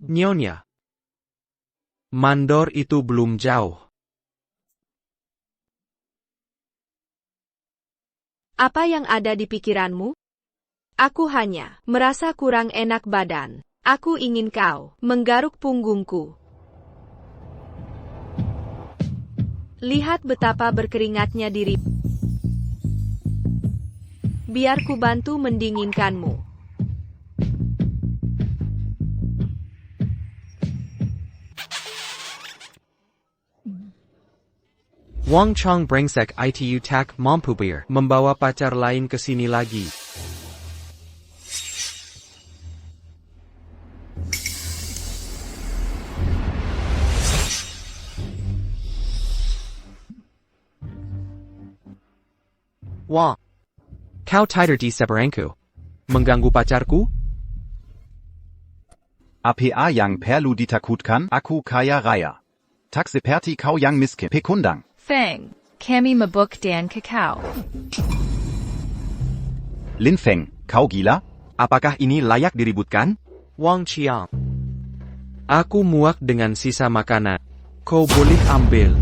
Nyonya. Mandor itu belum jauh. Apa yang ada di pikiranmu? Aku hanya merasa kurang enak badan. Aku ingin kau menggaruk punggungku. Lihat betapa berkeringatnya diri. Biar ku bantu mendinginkanmu. Wang Chong brengsek itu tak mampu membawa pacar lain ke sini lagi. Wah. Kau tidur di seberangku. Mengganggu pacarku? APA yang perlu ditakutkan, aku kaya raya. Tak seperti kau yang miskin pekundang. Feng, kami mabuk dan kakao. Lin Feng, kau gila? Apakah ini layak diributkan? Wang Qiang. Aku muak dengan sisa makanan. Kau boleh ambil.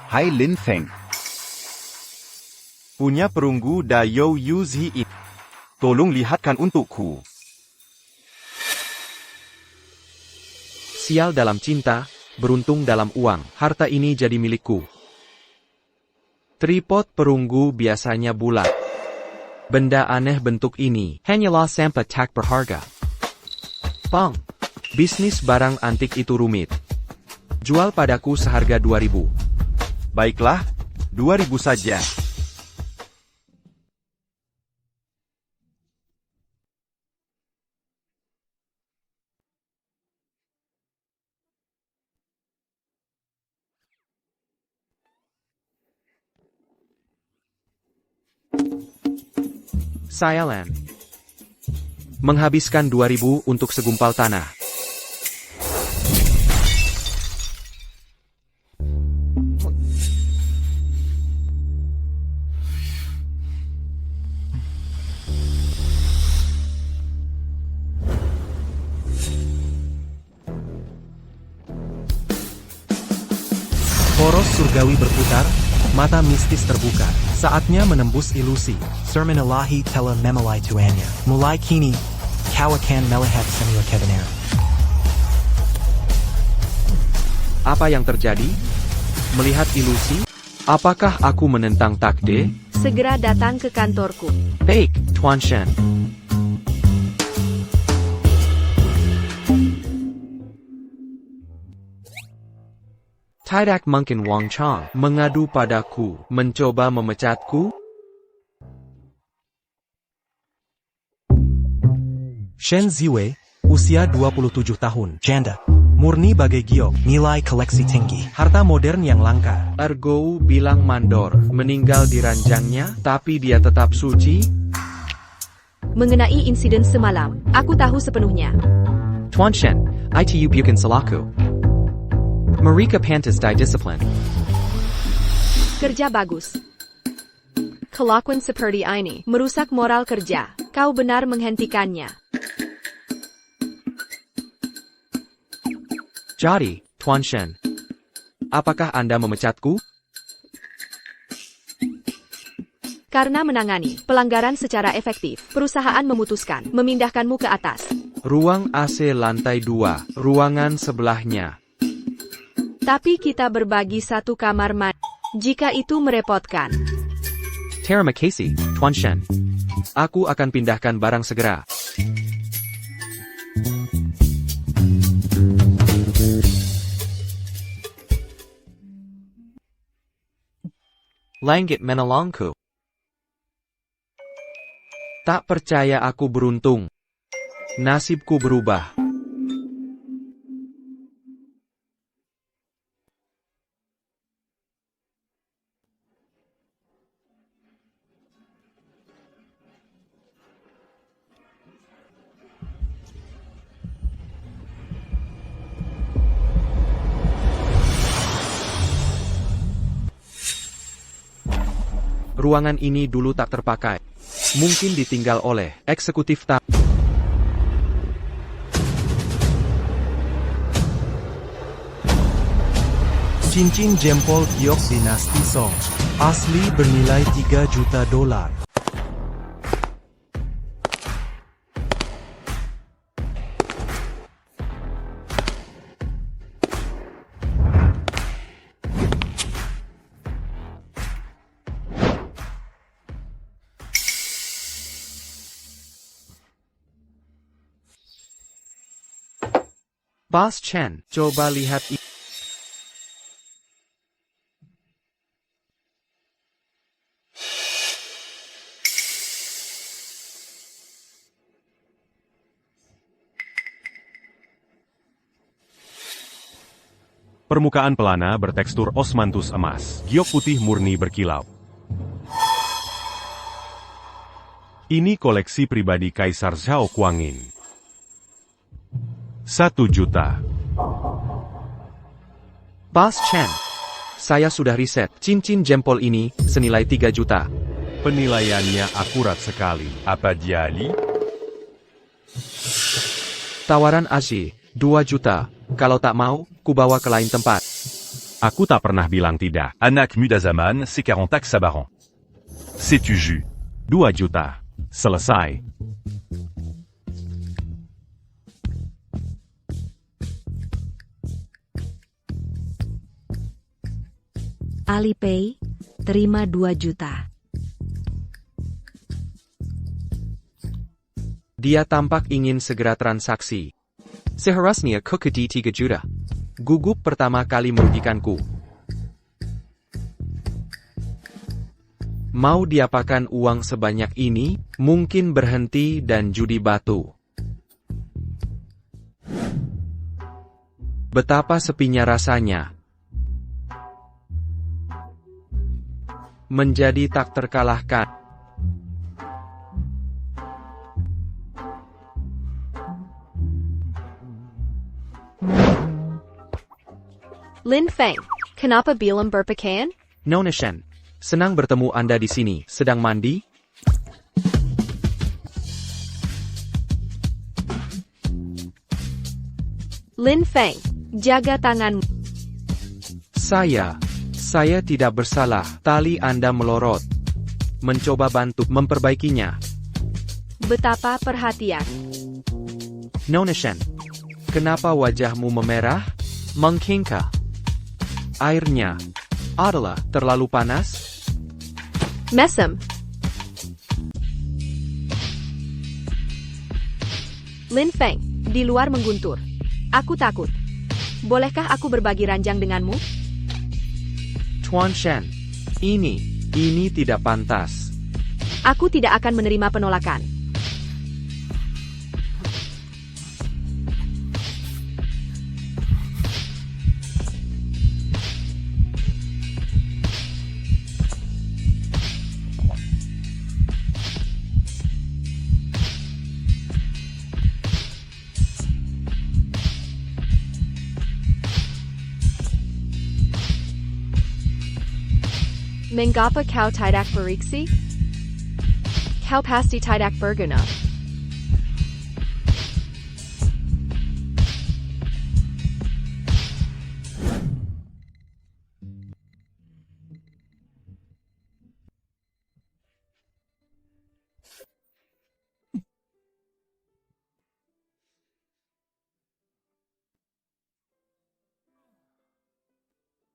Hai Lin Feng. Punya perunggu Dayou Yuzi ini. Tolong lihatkan untukku. Sial dalam cinta, beruntung dalam uang. Harta ini jadi milikku. Tripod perunggu biasanya bulat. Benda aneh bentuk ini hanyalah sampah tak berharga. Bang, bisnis barang antik itu rumit. Jual padaku seharga 2.000. Baiklah, 2.000 saja. Sialan. Menghabiskan 2.000 untuk segumpal tanah. Poros surgawi berputar, mata mistis terbuka. Saatnya menembus ilusi. Sermon Ilahi telah memulai tuannya. Mulai kini, kau akan melihat semua kebenaran. Apa yang terjadi? Melihat ilusi? Apakah aku menentang takdir? Segera datang ke kantorku. Baik, Tuan Shen. Tidak mungkin Wang Chong mengadu padaku, mencoba memecatku. Shen Ziwei, usia 27 tahun, janda. Murni bagai giok, nilai koleksi tinggi, harta modern yang langka. Ergo bilang mandor, meninggal di ranjangnya, tapi dia tetap suci. Mengenai insiden semalam, aku tahu sepenuhnya. Tuan Shen, itu bukan salahku. Mereka pantas disiplin. Kerja bagus. Kelakuan seperti ini merusak moral kerja. Kau benar menghentikannya. Jadi, Tuan Shen, apakah Anda memecatku? Karena menangani pelanggaran secara efektif, perusahaan memutuskan memindahkanmu ke atas. Ruang AC lantai 2, ruangan sebelahnya. Tapi kita berbagi satu kamar mandi. Jika itu merepotkan. Terima kasih, Tuan Shen. Aku akan pindahkan barang segera. Langit menolongku. Tak percaya aku beruntung. Nasibku berubah. Ruangan ini dulu tak terpakai. Mungkin ditinggal oleh eksekutif Cincin jempol giok dinasti Song. Asli bernilai 3 juta dolar. Boss Chen, coba lihat ini. Permukaan pelana bertekstur osmanthus emas, giok putih murni berkilau. Ini koleksi pribadi Kaisar Zhao Kuangin. 1 juta. Boss Chen, saya sudah riset. Cincin jempol ini senilai 3 juta. Penilaiannya akurat sekali. Apa jadi? Tawaran Aji, 2 juta. Kalau tak mau, kubawa ke lain tempat. Aku tak pernah bilang tidak. Anak muda zaman, c'est 40 taxes Sabaron. C'est-tu jus? 2 juta. Selesai. Alipay, terima 2 juta. Dia tampak ingin segera transaksi. Seharusnya kukedi 3 juta. Gugup pertama kali merugikanku. Mau diapakan uang sebanyak ini? Mungkin berhenti dan judi batu. Betapa sepinya rasanya. Menjadi tak terkalahkan. Lin Feng, kenapa belum berpakaian? Nona Shen, senang bertemu Anda di sini. Sedang mandi? Lin Feng, jaga tanganmu. Saya tidak bersalah. Tali Anda melorot. Mencoba bantu memperbaikinya. Betapa perhatian. Nona Shen, kenapa wajahmu memerah? Mengkingka. Airnya adalah terlalu panas? Mesem. Lin Feng, di luar mengguntur. Aku takut. Bolehkah aku berbagi ranjang denganmu? Tuan Shen, ini tidak pantas. Aku tidak akan menerima penolakan. Mengapa kau tidak bereaksi? Kau pasti tidak berguna.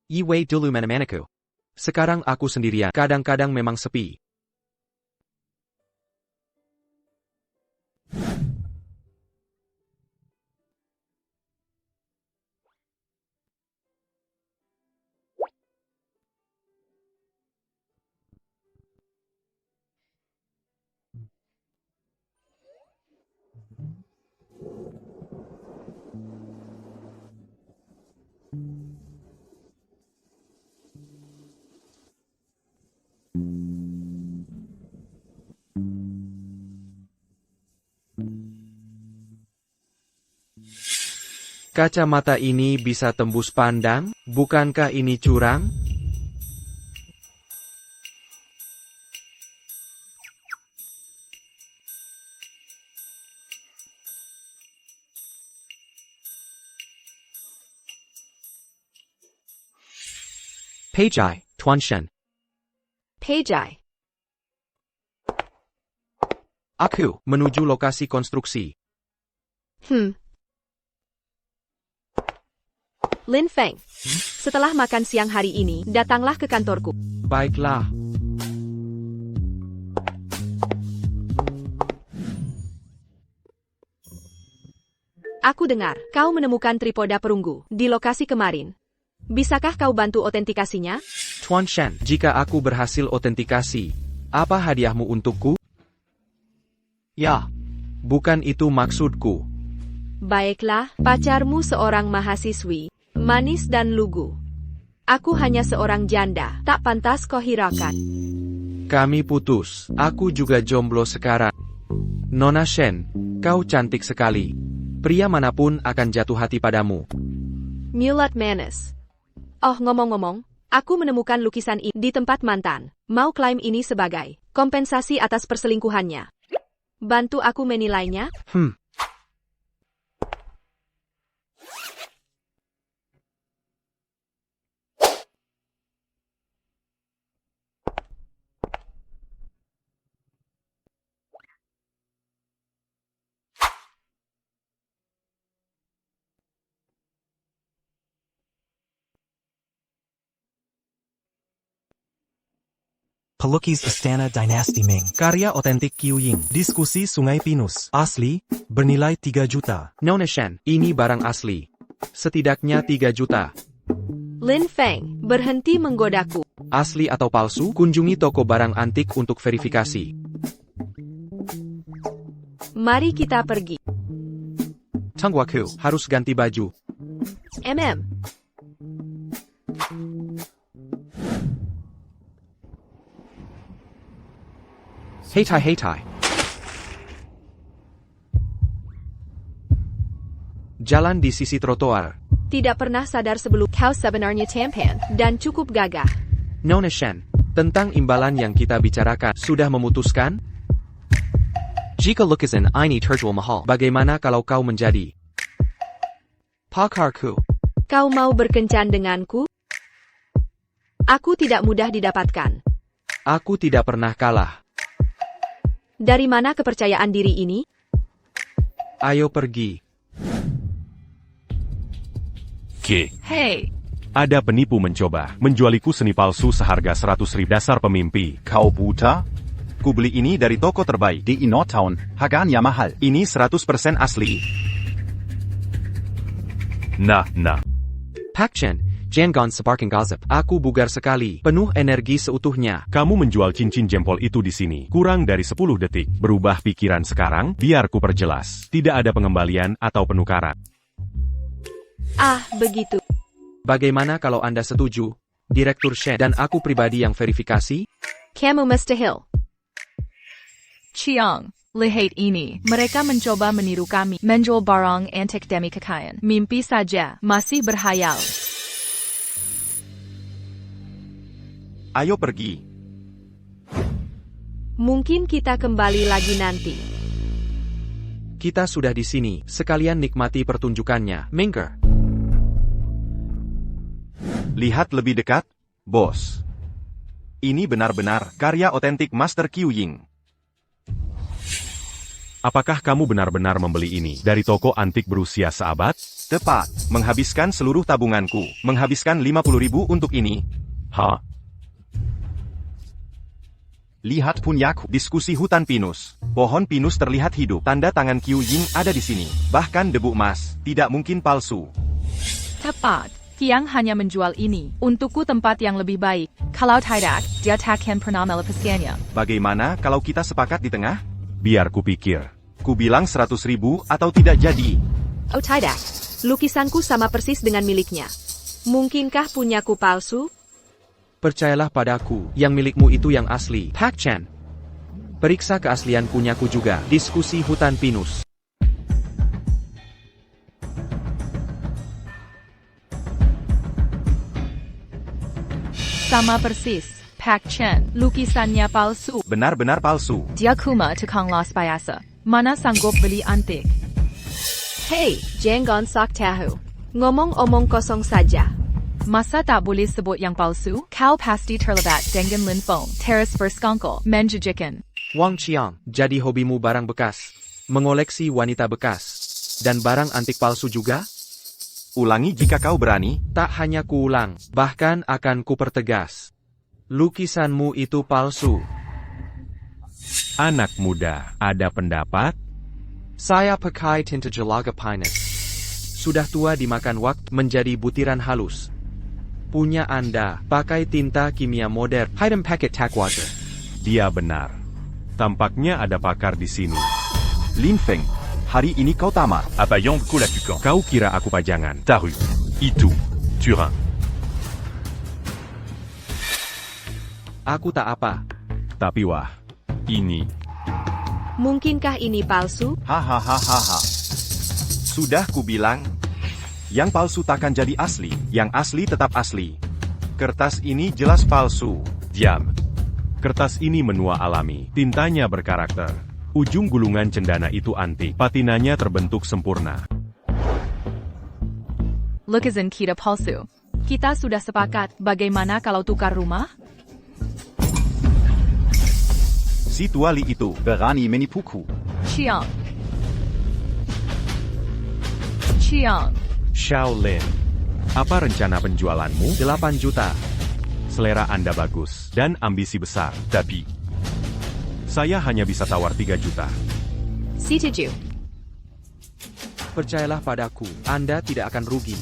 Iwei dulu menemaniku. Sekarang aku sendirian. Kadang-kadang memang sepi. Kacamata ini bisa tembus pandang, bukankah ini curang? Peijai, Tuan Shen. Peijai. Aku menuju lokasi konstruksi. Lin Feng. Setelah makan siang hari ini, datanglah ke kantorku. Baiklah. Aku dengar, kau menemukan tripoda perunggu di lokasi kemarin. Bisakah kau bantu otentikasinya? Tuan Shen, jika aku berhasil otentikasi, apa hadiahmu untukku? Ya, bukan itu maksudku. Baiklah, pacarmu seorang mahasiswi, manis dan lugu. Aku hanya seorang janda, tak pantas kau hiraukan. Kami putus, aku juga jomblo sekarang. Nona Shen, kau cantik sekali. Pria manapun akan jatuh hati padamu. Mulat manis. Oh, ngomong-ngomong, aku menemukan lukisan ini di tempat mantan. Mau klaim ini sebagai kompensasi atas perselingkuhannya. Bantu aku menilainya? Pelukis Istana Dinasti Ming. Karya otentik Qiu Ying. Diskusi Sungai Pinus. Asli, bernilai 3 juta. Nona Shen, ini barang asli. Setidaknya 3 juta. Lin Feng, berhenti menggodaku. Asli atau palsu? Kunjungi toko barang antik untuk verifikasi. Mari kita pergi. Tunggu, harus ganti baju. Hei tai. Jalan di sisi trotoar. Tidak pernah sadar sebelum kau sebenarnya tampan dan cukup gagah. Nona Shen, tentang imbalan yang kita bicarakan, sudah memutuskan? Jika lukisan ini terjual mahal, bagaimana kalau kau menjadi pakarku? Kau mau berkencan denganku? Aku tidak mudah didapatkan. Aku tidak pernah kalah. Dari mana kepercayaan diri ini? Ayo pergi. Hey, Ada penipu mencoba menjualiku seni palsu seharga 100.000 dasar pemimpi. Kau buta? Ku beli ini dari toko terbaik. Di Inotown, harganya mahal. Ini 100% asli. Nah. Pak Chen, jangan sebarkan gosip. Aku bugar sekali, penuh energi seutuhnya. Kamu menjual cincin jempol itu di sini. Kurang dari 10 detik. Berubah pikiran sekarang, biar ku perjelas. Tidak ada pengembalian atau penukaran. Ah, begitu. Bagaimana kalau Anda setuju? Direktur Shen dan aku pribadi yang verifikasi? Kamu mustahil. Chiang, lihat ini. Mereka mencoba meniru kami. Menjual barang antik demi kekayaan. Mimpi saja, masih berhayal. Ayo pergi. Mungkin kita kembali lagi nanti. Kita sudah di sini, sekalian nikmati pertunjukannya. Mingger. Lihat lebih dekat, bos. Ini benar-benar karya otentik Master Qiu Ying. Apakah kamu benar-benar membeli ini dari toko antik berusia seabad? Tepat, menghabiskan seluruh tabunganku. Menghabiskan 50.000 untuk ini. Hah? Lihat punyaku. Diskusi hutan pinus. Pohon pinus terlihat hidup. Tanda tangan Qiu Ying ada di sini. Bahkan debu emas. Tidak mungkin palsu. Tepat. Tiang hanya menjual ini. Untukku tempat yang lebih baik. Kalau tidak, dia takkan pernah melepaskannya. Bagaimana kalau kita sepakat di tengah? Biar ku pikir. Ku bilang 100.000 atau tidak jadi. Oh tidak. Lukisanku sama persis dengan miliknya. Mungkinkah punyaku palsu? Percayalah padaku, yang milikmu itu yang asli. Pak Chen. Periksa keaslian punyaku juga. Diskusi hutan pinus. Sama persis. Pak Chen, lukisannya palsu. Benar-benar palsu. Dia kuma tukang las biasa. Mana sanggup beli antik? Hei, jangan sok tahu. Ngomong-omong kosong saja. Masa tak boleh sebut yang palsu? Kau pasti terlibat dengan Lin Feng, teras bersekongkol, menjijikan. Wang Qiang, jadi hobimu barang bekas, mengoleksi wanita bekas, dan barang antik palsu juga? Ulangi jika kau berani. Tak hanya kuulang, bahkan akan kupertegas. Lukisanmu itu palsu. Anak muda, ada pendapat? Saya pakai tinta jelaga pinus. Sudah tua dimakan waktu menjadi butiran halus. Punya Anda, pakai tinta kimia modern. Hitam paket takwater. Dia benar. Tampaknya ada pakar di sini. Lin Feng, hari ini kau tamat. Abayong Kulakukan. Kau kira aku pajangan? Taru. Itu. Turin. Aku tak apa. Tapi wah, ini. Mungkinkah ini palsu? Hahaha. Sudah kubilang. Yang palsu takkan jadi asli, yang asli tetap asli. Kertas ini jelas palsu. Diam. Kertas ini menua alami, tintanya berkarakter. Ujung gulungan cendana itu antik, patinanya terbentuk sempurna. Lukisan kita palsu. Kita sudah sepakat, bagaimana kalau tukar rumah? Si tuali itu. Berani menipuku. Qiang. Qiang. Shaolin. Apa rencana penjualanmu? 8 juta. Selera Anda bagus, dan ambisi besar. Tapi. Saya hanya bisa tawar 3 juta. Si Tujuh. Percayalah padaku, Anda tidak akan rugi.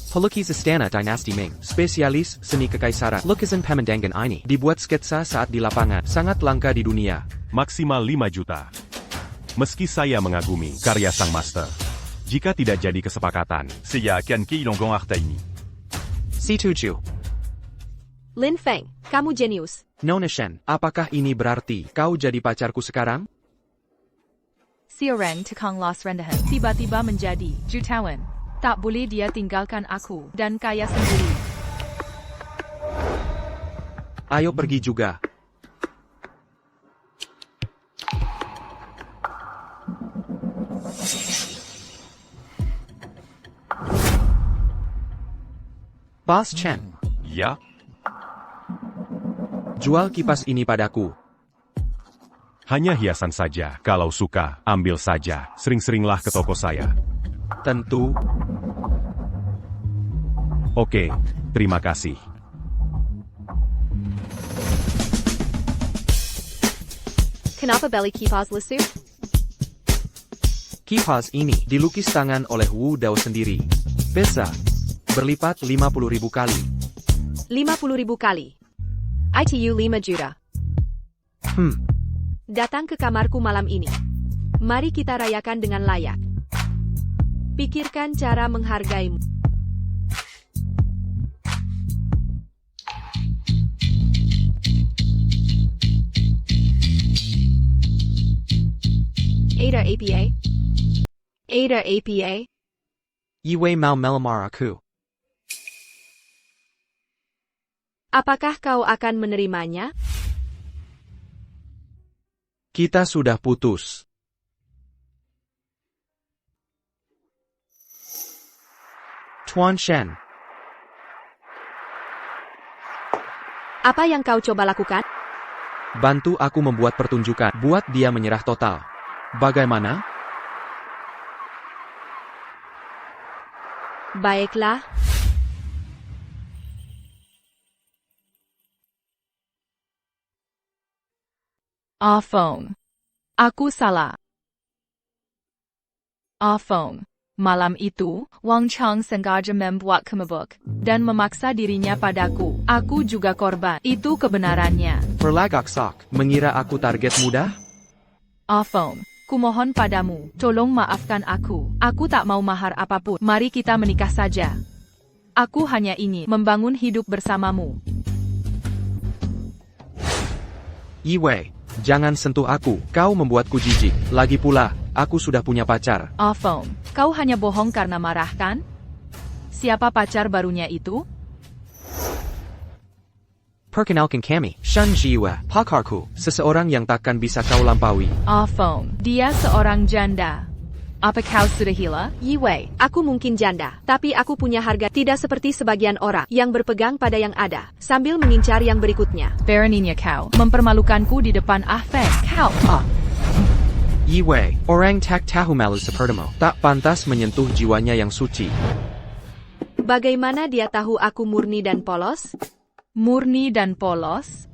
Pelukis Istana Dinasti Ming, spesialis seni kekaisaran. Lukisan pemandangan ini dibuat sketsa saat di lapangan, sangat langka di dunia. Maksimal 5 juta. Meski saya mengagumi karya sang master. Jika tidak jadi kesepakatan, Saya akan kehilangan harta ini. Si Tujuh. Lin Feng, kamu jenius. Nona Shen, apakah ini berarti kau jadi pacarku sekarang? Si orang tukang los rendahan tiba-tiba menjadi jutawan. Tak boleh dia tinggalkan aku dan kaya sendiri. Ayo pergi juga. Boss Chen, Ya. jual kipas ini padaku. hanya hiasan saja. Kalau suka, ambil saja. Sering-seringlah ke toko saya. Tentu. Oke, terima kasih. Kenapa beli kipas lesu? Kipas ini dilukis tangan oleh Wu Dao sendiri. Bisa berlipat 50.000 kali. 50.000 kali. ITU 5 juta. Datang ke kamarku malam ini. Mari kita rayakan dengan layak. Pikirkan cara menghargaimu. Ada APA? Ada APA? Yue mau melamar aku. Apakah kau akan menerimanya? Kita sudah putus. Tuan Shen, Apa yang kau coba lakukan? bantu aku membuat pertunjukan. Buat dia menyerah total. Bagaimana? Baiklah. Phone. Aku salah. Phone. Malam itu, Wang Chang sengaja membuat kemabuk dan memaksa dirinya padaku. Aku juga korban. Itu kebenarannya. Perlagak sok, mengira aku target mudah? Phone. Kumohon padamu, tolong maafkan aku. Aku tak mau mahar apapun. Mari kita menikah saja. Aku hanya ingin membangun hidup bersamamu. Yue, jangan sentuh aku. Kau membuatku jijik. Lagi pula, aku sudah punya pacar. Phone. Kau hanya bohong karena marah kan? Siapa pacar barunya itu? Perkenalkan kami, Shen Jiwa, pakarku, seseorang yang takkan bisa kau lampaui. Phone. Dia seorang janda. Apa kau sudah gila? Yiwei, aku mungkin janda, tapi aku punya harga tidak seperti sebagian orang yang berpegang pada yang ada, sambil mengincar yang berikutnya. Beraninya kau mempermalukanku di depan Ahfeng. Kau, Yiwei, orang tak tahu malu sepertimu. Tak pantas menyentuh jiwanya yang suci. Bagaimana dia tahu aku murni dan polos? murni dan polos?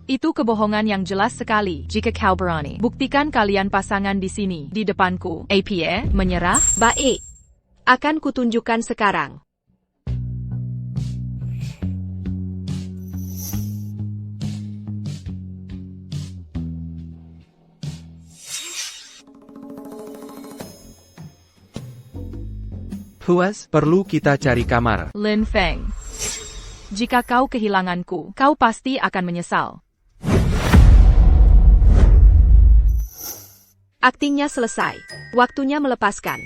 Itu kebohongan yang jelas sekali. Jika kau berani, buktikan kalian pasangan di sini, di depanku. Apa? Menyerah? Baik. Akan kutunjukkan sekarang. Puas, perlu kita cari kamar. Lin Feng. Jika kau kehilanganku, kau pasti akan menyesal. Aktingnya selesai. Waktunya melepaskan.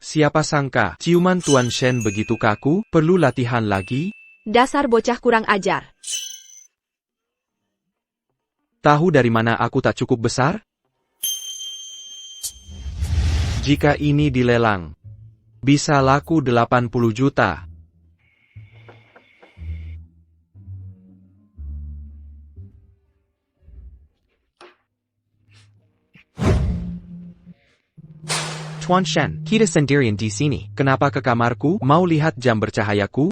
Siapa sangka, ciuman Tuan Shen begitu kaku, perlu latihan lagi? Dasar bocah kurang ajar. Tahu dari mana aku tak cukup besar? Jika ini dilelang, bisa laku 80 juta. Tuan Shen, kita sendirian di sini. Kenapa ke kamarku? Mau lihat jam bercahayaku?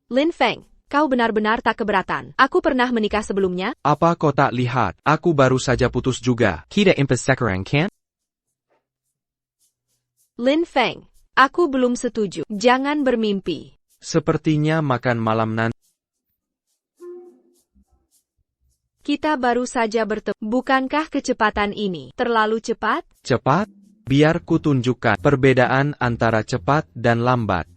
Lin Feng, kau benar-benar tak keberatan. Aku pernah menikah sebelumnya. Apa kau tak lihat? Aku baru saja putus juga. Kita impas sekarang kan? Lin Feng, aku belum setuju. Jangan bermimpi. Sepertinya makan malam nanti. Kita baru saja bertemu. Bukankah kecepatan ini terlalu cepat? Cepat? Biar ku tunjukkan perbedaan antara cepat dan lambat.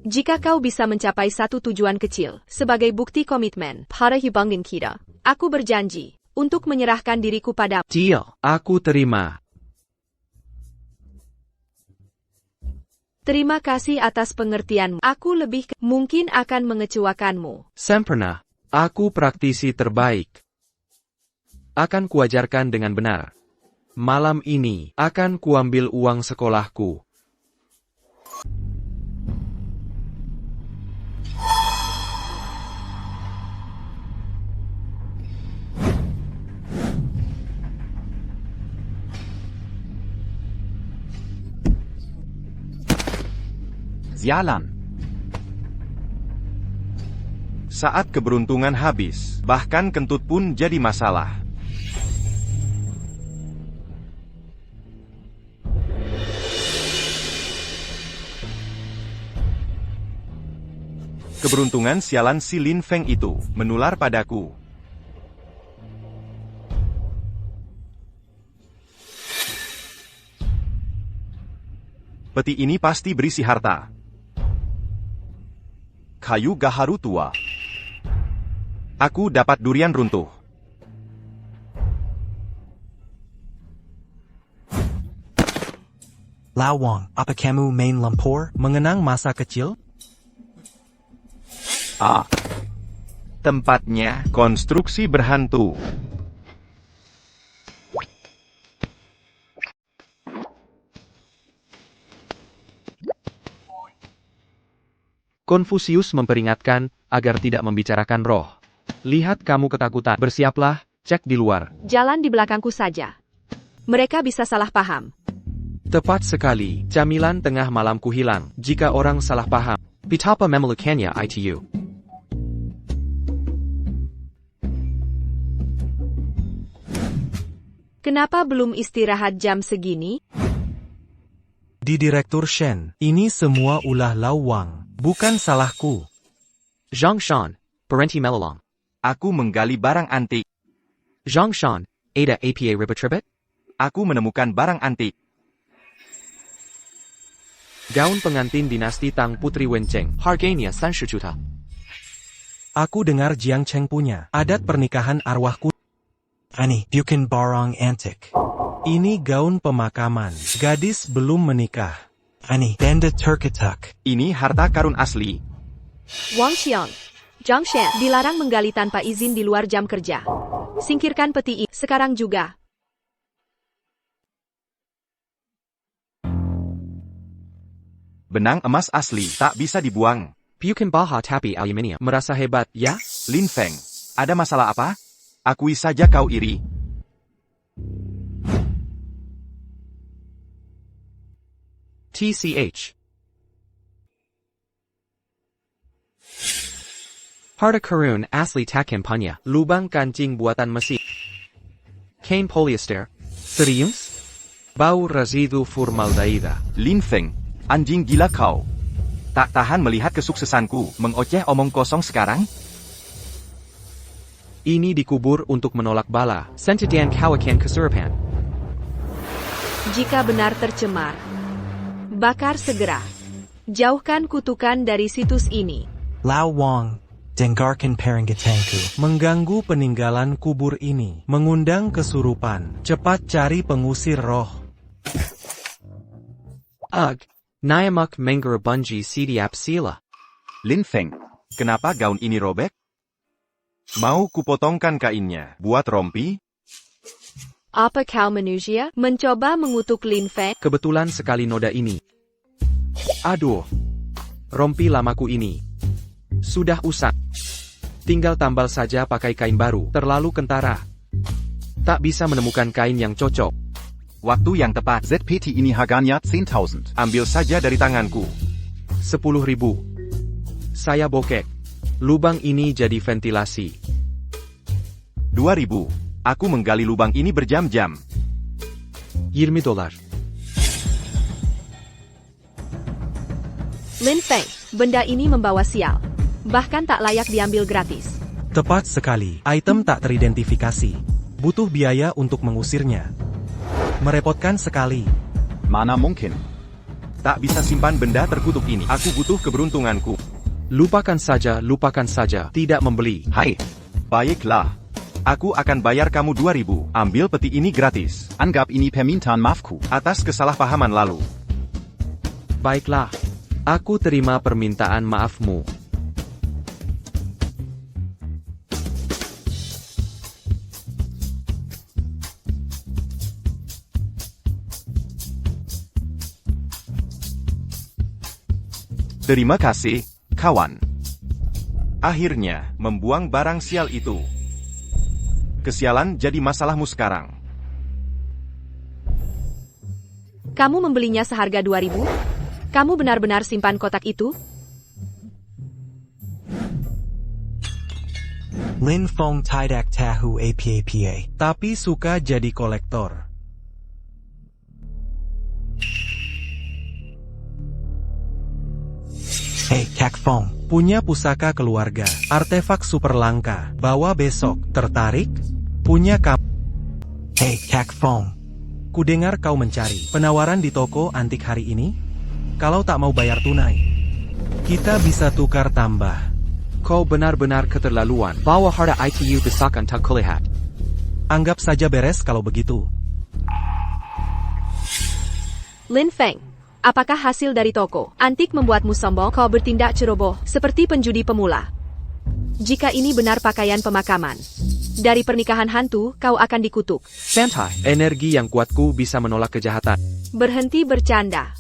Jika kau bisa mencapai satu tujuan kecil, sebagai bukti komitmen pada hubungan kita, aku berjanji untuk menyerahkan diriku padamu. Deal, aku terima. Terima kasih atas pengertianmu. Aku mungkin akan mengecewakanmu. Sempurna. Aku praktisi terbaik. Akan kuajarkan dengan benar. Malam ini, akan kuambil uang sekolahku. Sialan. Saat keberuntungan habis, bahkan kentut pun jadi masalah. Keberuntungan sialan si Lin Feng itu menular padaku. Peti ini pasti berisi harta. Kayu gaharu tua. Aku dapat durian runtuh. Lawang, apa kamu main lempor? Mengenang masa kecil? Tempatnya konstruksi berhantu. Konfusius memperingatkan agar tidak membicarakan roh. Lihat kamu ketakutan. Bersiaplah, cek di luar. Jalan di belakangku saja. Mereka bisa salah paham. Tepat sekali, camilan tengah malamku hilang. Jika orang salah paham, betapa memelukannya itu. Kenapa belum istirahat jam segini? Di Direktur Shen, ini semua ulah Lawang. Bukan salahku. Zhang Shan, Parenti Melolong. Aku menggali barang antik. Zhang Shan, Ada APA Ribotribet. Aku menemukan barang antik. Gaun pengantin dinasti Tang Putri Wencheng. Harganya 30 juta. Aku dengar Jiang Cheng punya adat pernikahan arwahku. Ani, bukan barang antik. Ini gaun pemakaman. Gadis belum menikah. Ani, Banda Turketuk. Ini harta karun asli. Wang Xiang, Zhang Shan dilarang menggali tanpa izin di luar jam kerja. Singkirkan peti ini sekarang juga. Benang emas asli, tak bisa dibuang. Bukan baha tapi aluminium. Merasa hebat, ya? Lin Feng, ada masalah apa? Akui saja kau iri. TCH. Harta karun asli takim punya. Lubang kancing buatan Mesir. Kain polyester. Serius? Bau residu formaldehyde. Lin Feng, anjing gila kau. Tak tahan melihat kesuksesanku, mengoceh omong kosong sekarang? Ini dikubur untuk menolak bala. Sentidan kawakan kesurupan. Jika benar tercemar, bakar segera. Jauhkan kutukan dari situs ini. Lao Wang, dengarkan Parangatangku. Mengganggu peninggalan kubur ini. Mengundang kesurupan. Cepat cari pengusir roh. Ugh. Nyamak mengger bunji sidiap sila. Lin Feng, Kenapa gaun ini robek? Mau kupotongkan kainnya, buat rompi? Apa kau manusia? Mencoba mengutuk Lin Feng? Kebetulan sekali noda ini. Aduh. Rompi lamaku ini. Sudah usang. Tinggal tambal saja pakai kain baru. Terlalu kentara. Tak bisa menemukan kain yang cocok. Waktu yang tepat. ZPT ini harganya 10.000. Ambil saja dari tanganku. 10.000. Saya bokek. Lubang ini jadi ventilasi. 2.000. Aku menggali lubang ini berjam-jam. $20. Lin Feng, benda ini membawa sial. Bahkan tak layak diambil gratis. Tepat sekali. Item tak teridentifikasi. Butuh biaya untuk mengusirnya. Merepotkan sekali. Mana mungkin. Tak bisa simpan benda terkutuk ini. Aku butuh keberuntunganku. Lupakan saja, tidak membeli. Hai, Baiklah. Aku akan bayar kamu 2.000. Ambil peti ini gratis. anggap ini permintaan maafku. Atas kesalahpahaman lalu. Baiklah. Aku terima permintaan maafmu. Terima kasih, kawan. Akhirnya, membuang barang sial itu. Kesialan jadi masalahmu sekarang. Kamu membelinya seharga 2.000? Kamu benar-benar simpan kotak itu? Lin Feng tidak tahu apa-apa. Tapi suka jadi kolektor. Hey, Kak Feng. Punya pusaka keluarga. Artefak super langka. Bawa besok. Tertarik? Punya kamu. Hey, Kak Feng. Kudengar kau mencari penawaran di toko antik hari ini? Kalau tak mau bayar tunai, kita bisa tukar tambah. Kau benar-benar keterlaluan. Bawa harta itu besakan tak kulihat. Anggap saja beres kalau begitu. Lin Feng, apakah hasil dari toko antik membuatmu sombong? Kau bertindak ceroboh, seperti penjudi pemula. Jika ini benar pakaian pemakaman, dari pernikahan hantu, kau akan dikutuk. Santai. Energi yang kuatku bisa menolak kejahatan. Berhenti bercanda.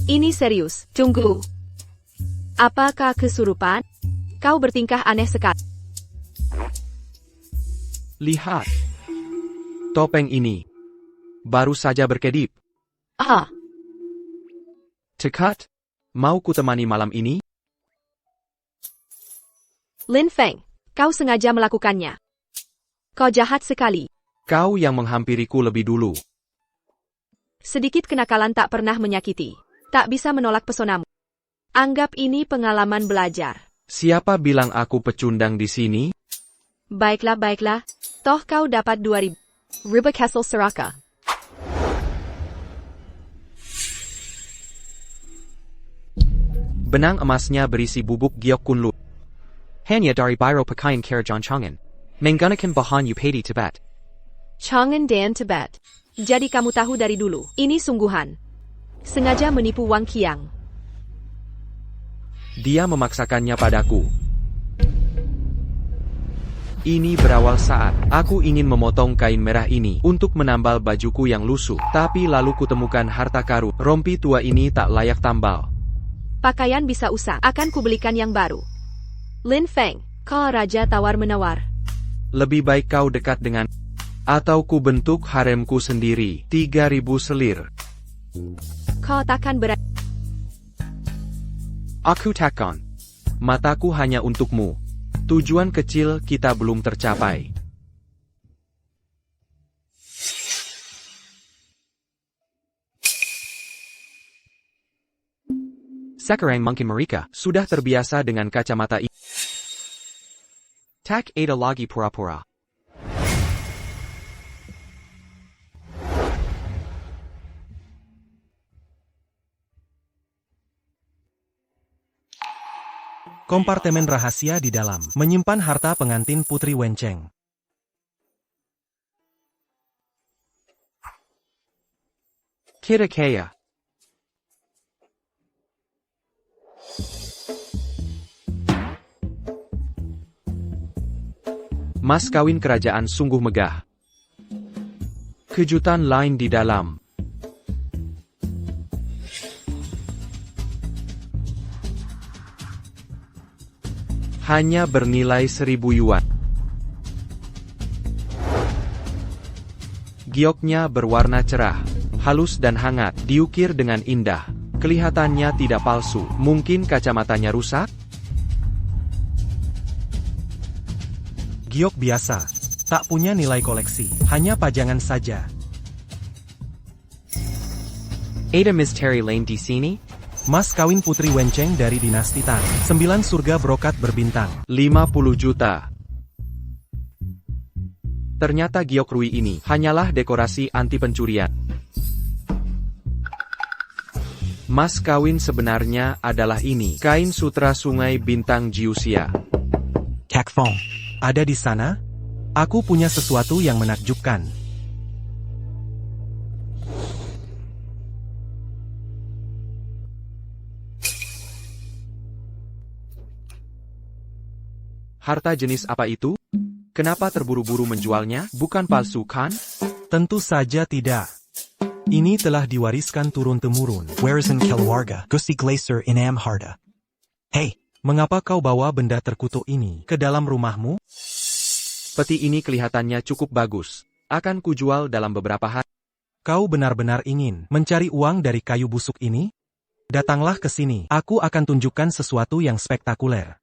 Ini serius. Tunggu. Apakah kesurupan? Kau bertingkah aneh sekali. Lihat. Topeng ini. Baru saja berkedip. Ah, Tekat. Mau ku temani malam ini? Lin Feng, kau sengaja melakukannya. Kau jahat sekali. Kau yang menghampiriku lebih dulu. Sedikit kenakalan tak pernah menyakiti. Tak bisa menolak pesonamu. Anggap ini pengalaman belajar. Siapa bilang aku pecundang di sini? Baiklah, baiklah. Toh kau dapat 2.000. Riba Castle Seraka. Benang emasnya berisi bubuk giok kunlu. Hanya dari biro pakain kerajan Chang'an. Menggunakan bahan Upedi Tibet. Chang'an dan Tibet. Jadi kamu tahu dari dulu. Ini sungguhan. sengaja menipu Wang Qiang. Dia memaksakannya padaku. Ini berawal saat aku ingin memotong kain merah ini untuk menambal bajuku yang lusuh, tapi lalu kutemukan harta karun. Rompi tua ini tak layak tambal. Pakaian bisa usang, akan kubelikan yang baru. Lin Feng, kau raja tawar-menawar. Lebih baik kau dekat dengan, atau ku bentuk haremku sendiri, 3.000 selir. Kau takkan berani. Aku takkan. Mataku hanya untukmu. Tujuan kecil kita belum tercapai. Sekarang mungkin mereka sudah terbiasa dengan kacamata ini. Tak ada lagi pura-pura. Kompartemen rahasia di dalam, menyimpan harta pengantin Putri Wencheng. Kira-kira. Mas kawin kerajaan sungguh megah. Kejutan lain di dalam. Hanya bernilai 1.000 yuan. Gioknya berwarna cerah, halus dan hangat, diukir dengan indah. Kelihatannya tidak palsu. Mungkin kacamatanya rusak? Giok biasa, tak punya nilai koleksi, hanya pajangan saja. Ada misteri lain di sini? Mas kawin Putri Wencheng dari dinasti Tang. 9 surga brokat berbintang. 50 juta. Ternyata giok Rui ini hanyalah dekorasi anti pencurian. Mas kawin sebenarnya adalah ini. Kain sutra sungai bintang Jiuxia. Kak Fong, ada di sana? Aku punya sesuatu yang menakjubkan. Harta jenis apa itu? Kenapa terburu-buru menjualnya? Bukan palsu kan? Tentu saja tidak. Ini telah diwariskan turun-temurun. Warisan keluarga, Gusti Glacier in Amharta. Hei, mengapa kau bawa benda terkutuk ini ke dalam rumahmu? Peti ini kelihatannya cukup bagus. Akan kujual dalam beberapa hari. Kau benar-benar ingin mencari uang dari kayu busuk ini? Datanglah ke sini. Aku akan tunjukkan sesuatu yang spektakuler.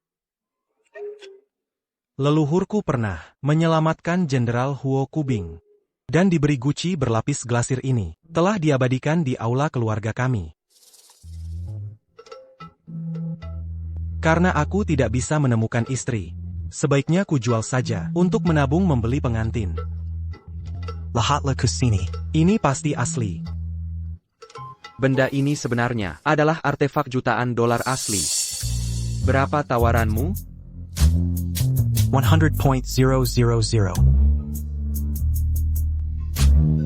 Leluhurku pernah menyelamatkan Jenderal Huo Kubing. Dan diberi guci berlapis glasir ini. Telah diabadikan di aula keluarga kami. Karena aku tidak bisa menemukan istri, sebaiknya kujual saja untuk menabung membeli pengantin. Lahatlah ke sini. Ini pasti asli. Benda ini sebenarnya adalah artefak jutaan dolar asli. Berapa tawaranmu? 100.000.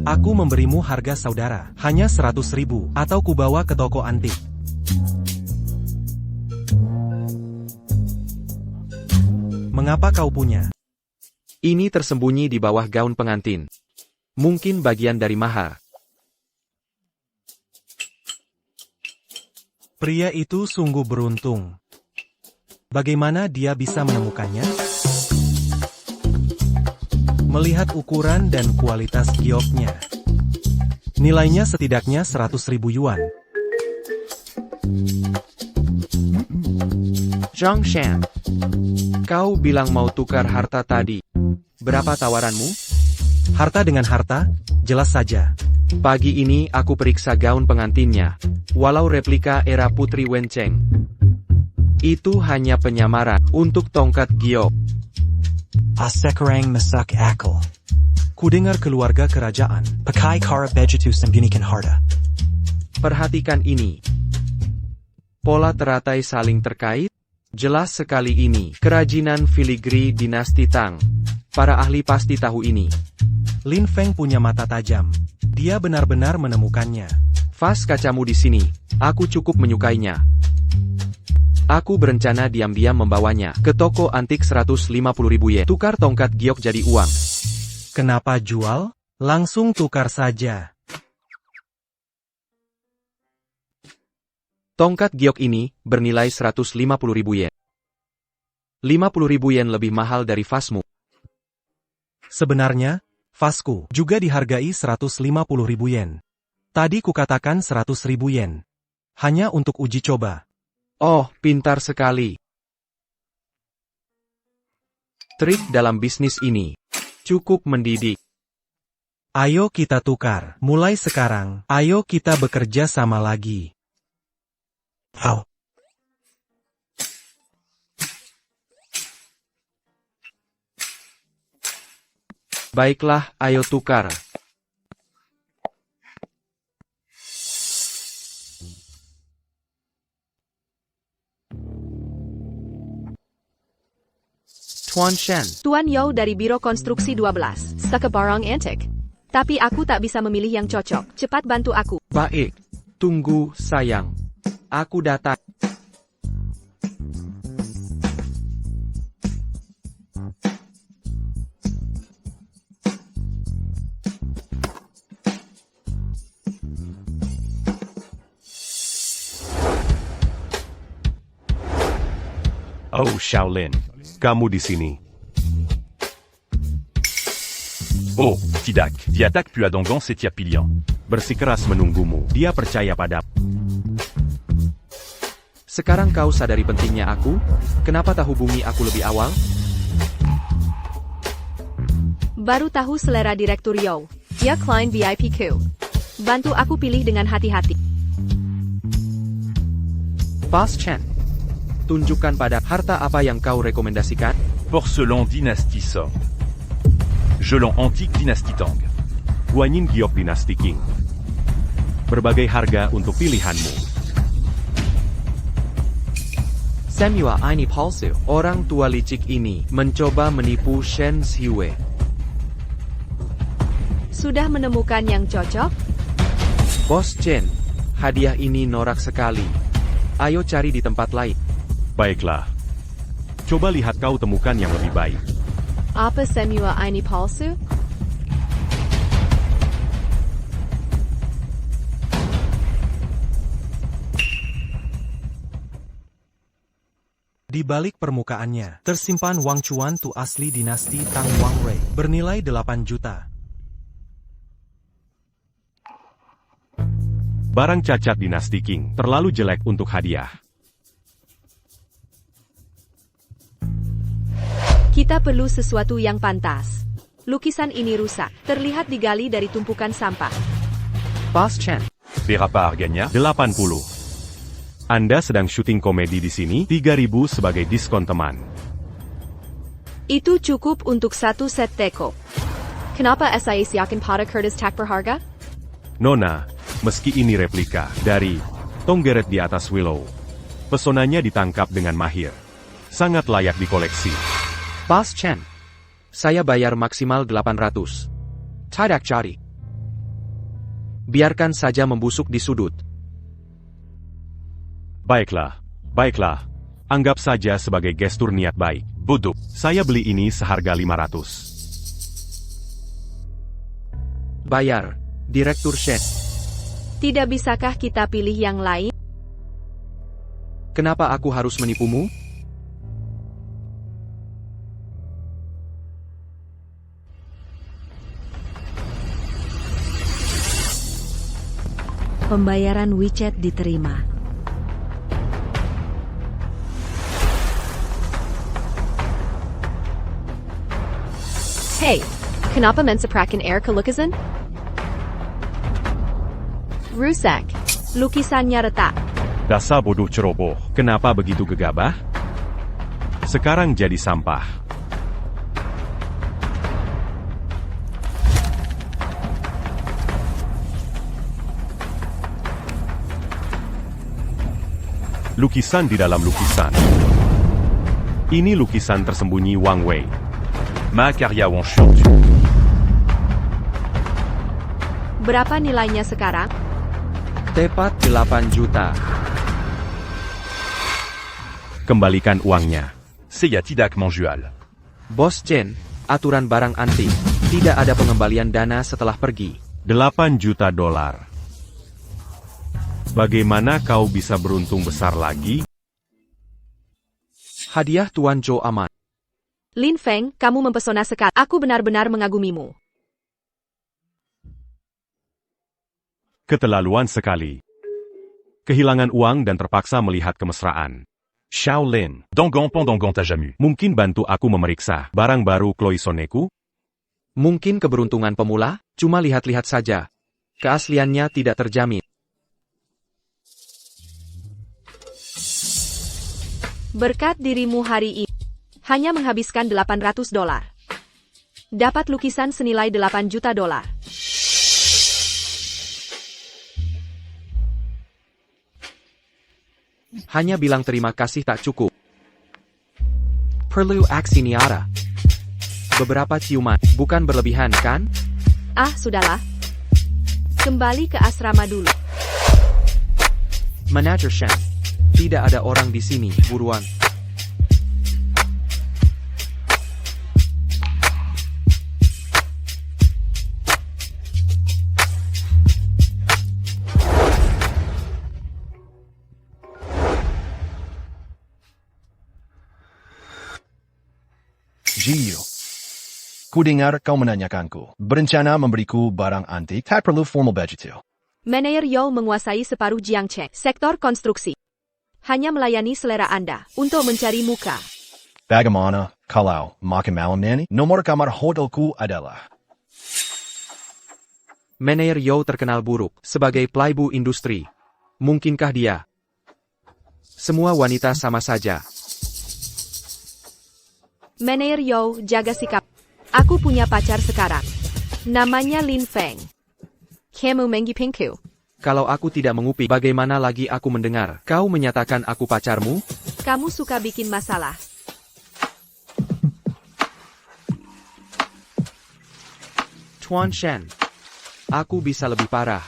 Aku memberimu harga saudara, hanya 100.000, atau kubawa ke toko antik. Mengapa kau punya? Ini tersembunyi di bawah gaun pengantin. Mungkin bagian dari mahar. Pria itu sungguh beruntung. Bagaimana dia bisa menemukannya? Melihat ukuran dan kualitas gioknya, nilainya setidaknya 100.000 yuan. Zhang Shan, kau bilang mau tukar harta tadi. Berapa tawaranmu? Harta dengan harta, jelas saja. Pagi ini aku periksa gaun pengantinnya. Walau replika era Putri Wencheng, itu hanya penyamaran untuk tongkat giok. Sekarang masak akal. Kudengar keluarga kerajaan Pakai kara begitu sembunyikan harta. Perhatikan ini. Pola teratai saling terkait. Jelas sekali ini kerajinan filigree dinasti Tang. Para ahli pasti tahu ini. Lin Feng punya mata tajam. Dia benar-benar menemukannya. Vas kacamu di sini. Aku cukup menyukainya. Aku berencana diam-diam membawanya ke toko antik 150.000 yen. Tukar tongkat giok jadi uang. Kenapa jual? Langsung tukar saja. Tongkat giok ini bernilai 150.000 yen. 50.000 yen lebih mahal dari vasmu. Sebenarnya, vasku juga dihargai 150.000 yen. Tadi kukatakan 100.000 yen. Hanya untuk uji coba. Oh, pintar sekali. Trik dalam bisnis ini cukup mendidik. Ayo kita tukar. Mulai sekarang, ayo kita bekerja sama lagi. Au. Baiklah, ayo tukar. Tuan Shen, Tuan Yao dari Biro Konstruksi 12, suka barang antik. Tapi aku tak bisa memilih yang cocok. Cepat bantu aku. baik. Tunggu, sayang. Aku datang. Oh, Shaolin. Kamu di sini. Oh, Tidak, Diatak Puadongan Setiapilian. Bersikeras menunggumu. Dia percaya pada. Sekarang kau sadari pentingnya aku? Kenapa tak hubungi aku lebih awal? Baru tahu selera Direktur Yao. Dia klien VIP ku. Bantu aku pilih dengan hati-hati. Boss Chen, tunjukkan pada harta apa yang kau rekomendasikan? Porcelain Dynasty Song. Jelon antique Dynasty Tang. Guanyin giok dinasti King. Berbagai harga untuk pilihanmu. Samuel ini palsu. Orang tua licik ini mencoba menipu Shen Xiue. Sudah menemukan yang cocok? Bos Chen, hadiah ini norak sekali. Ayo cari di tempat lain. Baiklah. Coba lihat kau temukan yang lebih baik. Apa Samuel ini palsu? Di balik permukaannya, tersimpan Wang Chuan Tu asli dinasti Tang Wang Rui, bernilai 8 juta. Barang cacat dinasti King, terlalu jelek untuk hadiah. Kita perlu sesuatu yang pantas. Lukisan ini rusak, terlihat digali dari tumpukan sampah. Boss Chen, Berapa harganya? 80. Anda sedang syuting komedi di sini, 3.000 sebagai diskon teman. Itu cukup untuk satu set teko. Kenapa saya siakan pada kertas tak berharga? Nona, meski ini replika dari Tonggeret di atas Willow, pesonanya ditangkap dengan mahir. Sangat layak dikoleksi. Boss Chen, saya bayar maksimal 800. Tidak cari. Biarkan saja membusuk di sudut. Baiklah, baiklah. Anggap saja sebagai gestur niat baik. Bodoh. Saya beli ini seharga 500. Bayar, Direktur Shen. Tidak bisakah kita pilih yang lain? Kenapa aku harus menipumu? Pembayaran WeChat diterima. Hey, kenapa menseprakan air ke lukisan? Rusak. Lukisannya retak. Dasar bodoh ceroboh. Kenapa begitu gegabah? Sekarang jadi sampah. Lukisan di dalam lukisan. Ini lukisan tersembunyi Wang Wei. Ma karya Wang Shouju. Berapa nilainya sekarang? Tepat 8 juta. Kembalikan uangnya. C'est tidak menjual. Bos Chen, aturan barang antik. Tidak ada pengembalian dana setelah pergi. 8 juta dolar. Bagaimana kau bisa beruntung besar lagi? Hadiah Tuan Zhou aman. Lin Feng, kamu mempesona sekali. Aku benar-benar mengagumimu. Keterlaluan sekali. Kehilangan uang dan terpaksa melihat kemesraan. Shaolin, Dangan pendant Tajamu. mungkin bantu aku memeriksa barang baru Cloisonneku? Mungkin keberuntungan pemula, cuma lihat-lihat saja. Keasliannya tidak terjamin. Berkat dirimu hari ini, hanya menghabiskan 800 dolar. Dapat lukisan senilai 8 juta dolar. Hanya bilang terima kasih tak cukup. Perlu aksi nyata. Beberapa ciuman, bukan berlebihan kan? Ah, sudahlah. Kembali ke asrama dulu. Manager Shen. Tidak ada orang di sini, buruan. Jiu. Kudengar kau menanyakanku. Berencana memberiku barang antik, tak perlu formal begitu. Manajer Yao menguasai separuh Jiangcheng, sektor konstruksi. Hanya melayani selera Anda, untuk mencari muka. Bagaimana, kalau makan malam nanti, nomor kamar hotelku adalah. Manajer Yao terkenal buruk, sebagai playboy industri. Mungkinkah dia? Semua wanita sama saja. Manajer Yao, jaga sikap. Aku punya pacar sekarang. Namanya Lin Feng. Kamu menggipingku. Kalau aku tidak mengupik, bagaimana lagi aku mendengar kau menyatakan aku pacarmu? Kamu suka bikin masalah. Tuan Shen. Aku bisa lebih parah.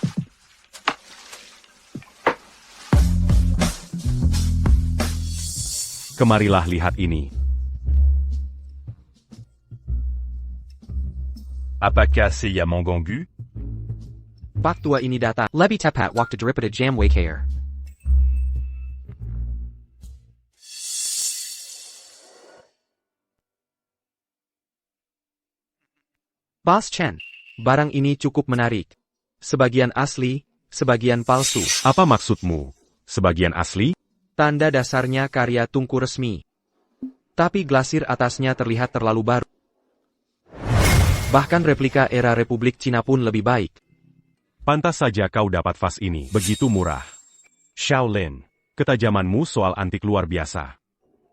Kemarilah lihat ini. Apakah saya mengganggu? Pak tua ini datang. Lebih tepat waktu daripada jam waker. Bos Chen, barang ini cukup menarik. Sebagian asli, sebagian palsu. Apa maksudmu? Sebagian asli? Tanda dasarnya karya Tunku resmi. Tapi glasir atasnya terlihat terlalu baru. Bahkan replika era Republik Cina pun lebih baik. Pantas saja kau dapat vas ini, begitu murah. Shaolin, ketajamanmu soal antik luar biasa.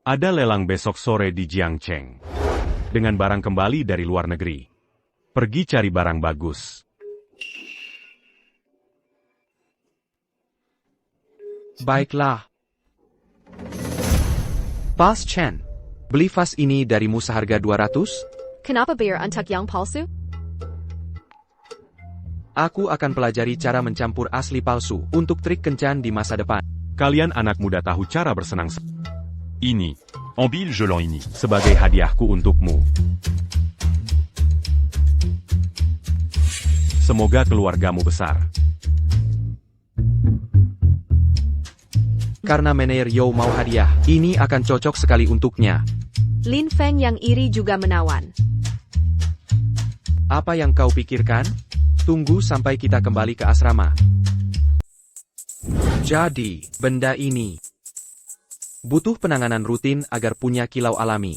Ada lelang besok sore di Jiangcheng. Dengan barang kembali dari luar negeri. Pergi cari barang bagus. Baiklah. Bos Chen, beli vas ini darimu seharga 200? Kenapa bayar untuk yang palsu? Aku akan pelajari cara mencampur asli palsu untuk trik kencan di masa depan. Kalian anak muda tahu cara bersenang Ini. Ambil Jolan ini. sebagai hadiahku untukmu. Semoga keluargamu besar. Karena manajer Yao mau hadiah, ini akan cocok sekali untuknya. Lin Feng yang iri juga menawan. Apa yang kau pikirkan? Tunggu sampai kita kembali ke asrama. Jadi, benda ini butuh penanganan rutin agar punya kilau alami.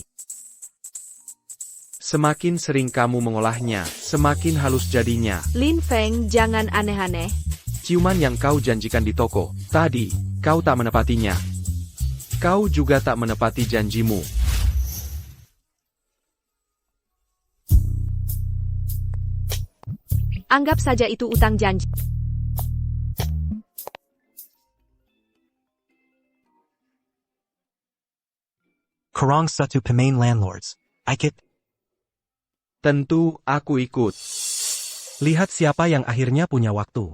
Semakin sering kamu mengolahnya, semakin halus jadinya. Lin Feng, jangan aneh-aneh. Ciuman yang kau janjikan di toko tadi, kau tak menepatinya. Kau juga tak menepati janjimu. Anggap saja itu utang janji. Kurang satu pemain landlords. Ikut. Tentu, aku ikut. Lihat siapa yang akhirnya punya waktu.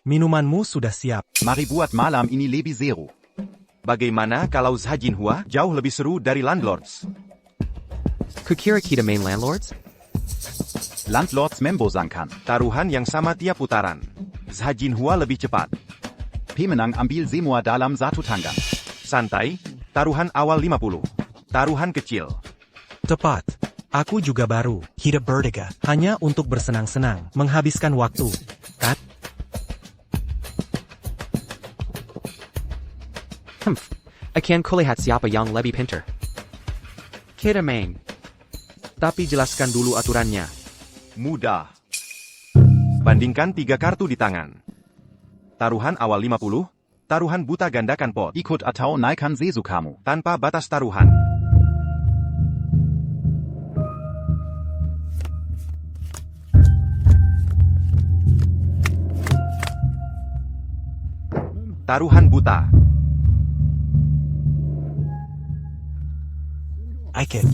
Minumanmu sudah siap. Mari buat malam ini lebih seru. Bagaimana kalau Zha Jinhua jauh lebih seru dari Landlords? Kukira kita main landlords? Landlords membosangkan. Taruhan yang sama tiap putaran. Zha Jinhua lebih cepat. Pemenang ambil semua dalam satu tangga. Santai, taruhan awal 50. Taruhan kecil. Tepat. Aku juga baru. Kita bertiga. Hanya untuk bersenang-senang, menghabiskan waktu. Kat? Akan kulihat siapa yang lebih pintar. Kita main. Tapi jelaskan dulu aturannya. Mudah. Bandingkan 3 kartu di tangan. Taruhan awal 50, taruhan buta gandakan pot. Ikut atau naikkan sesukamu. Tanpa batas taruhan. Taruhan buta. Ikut.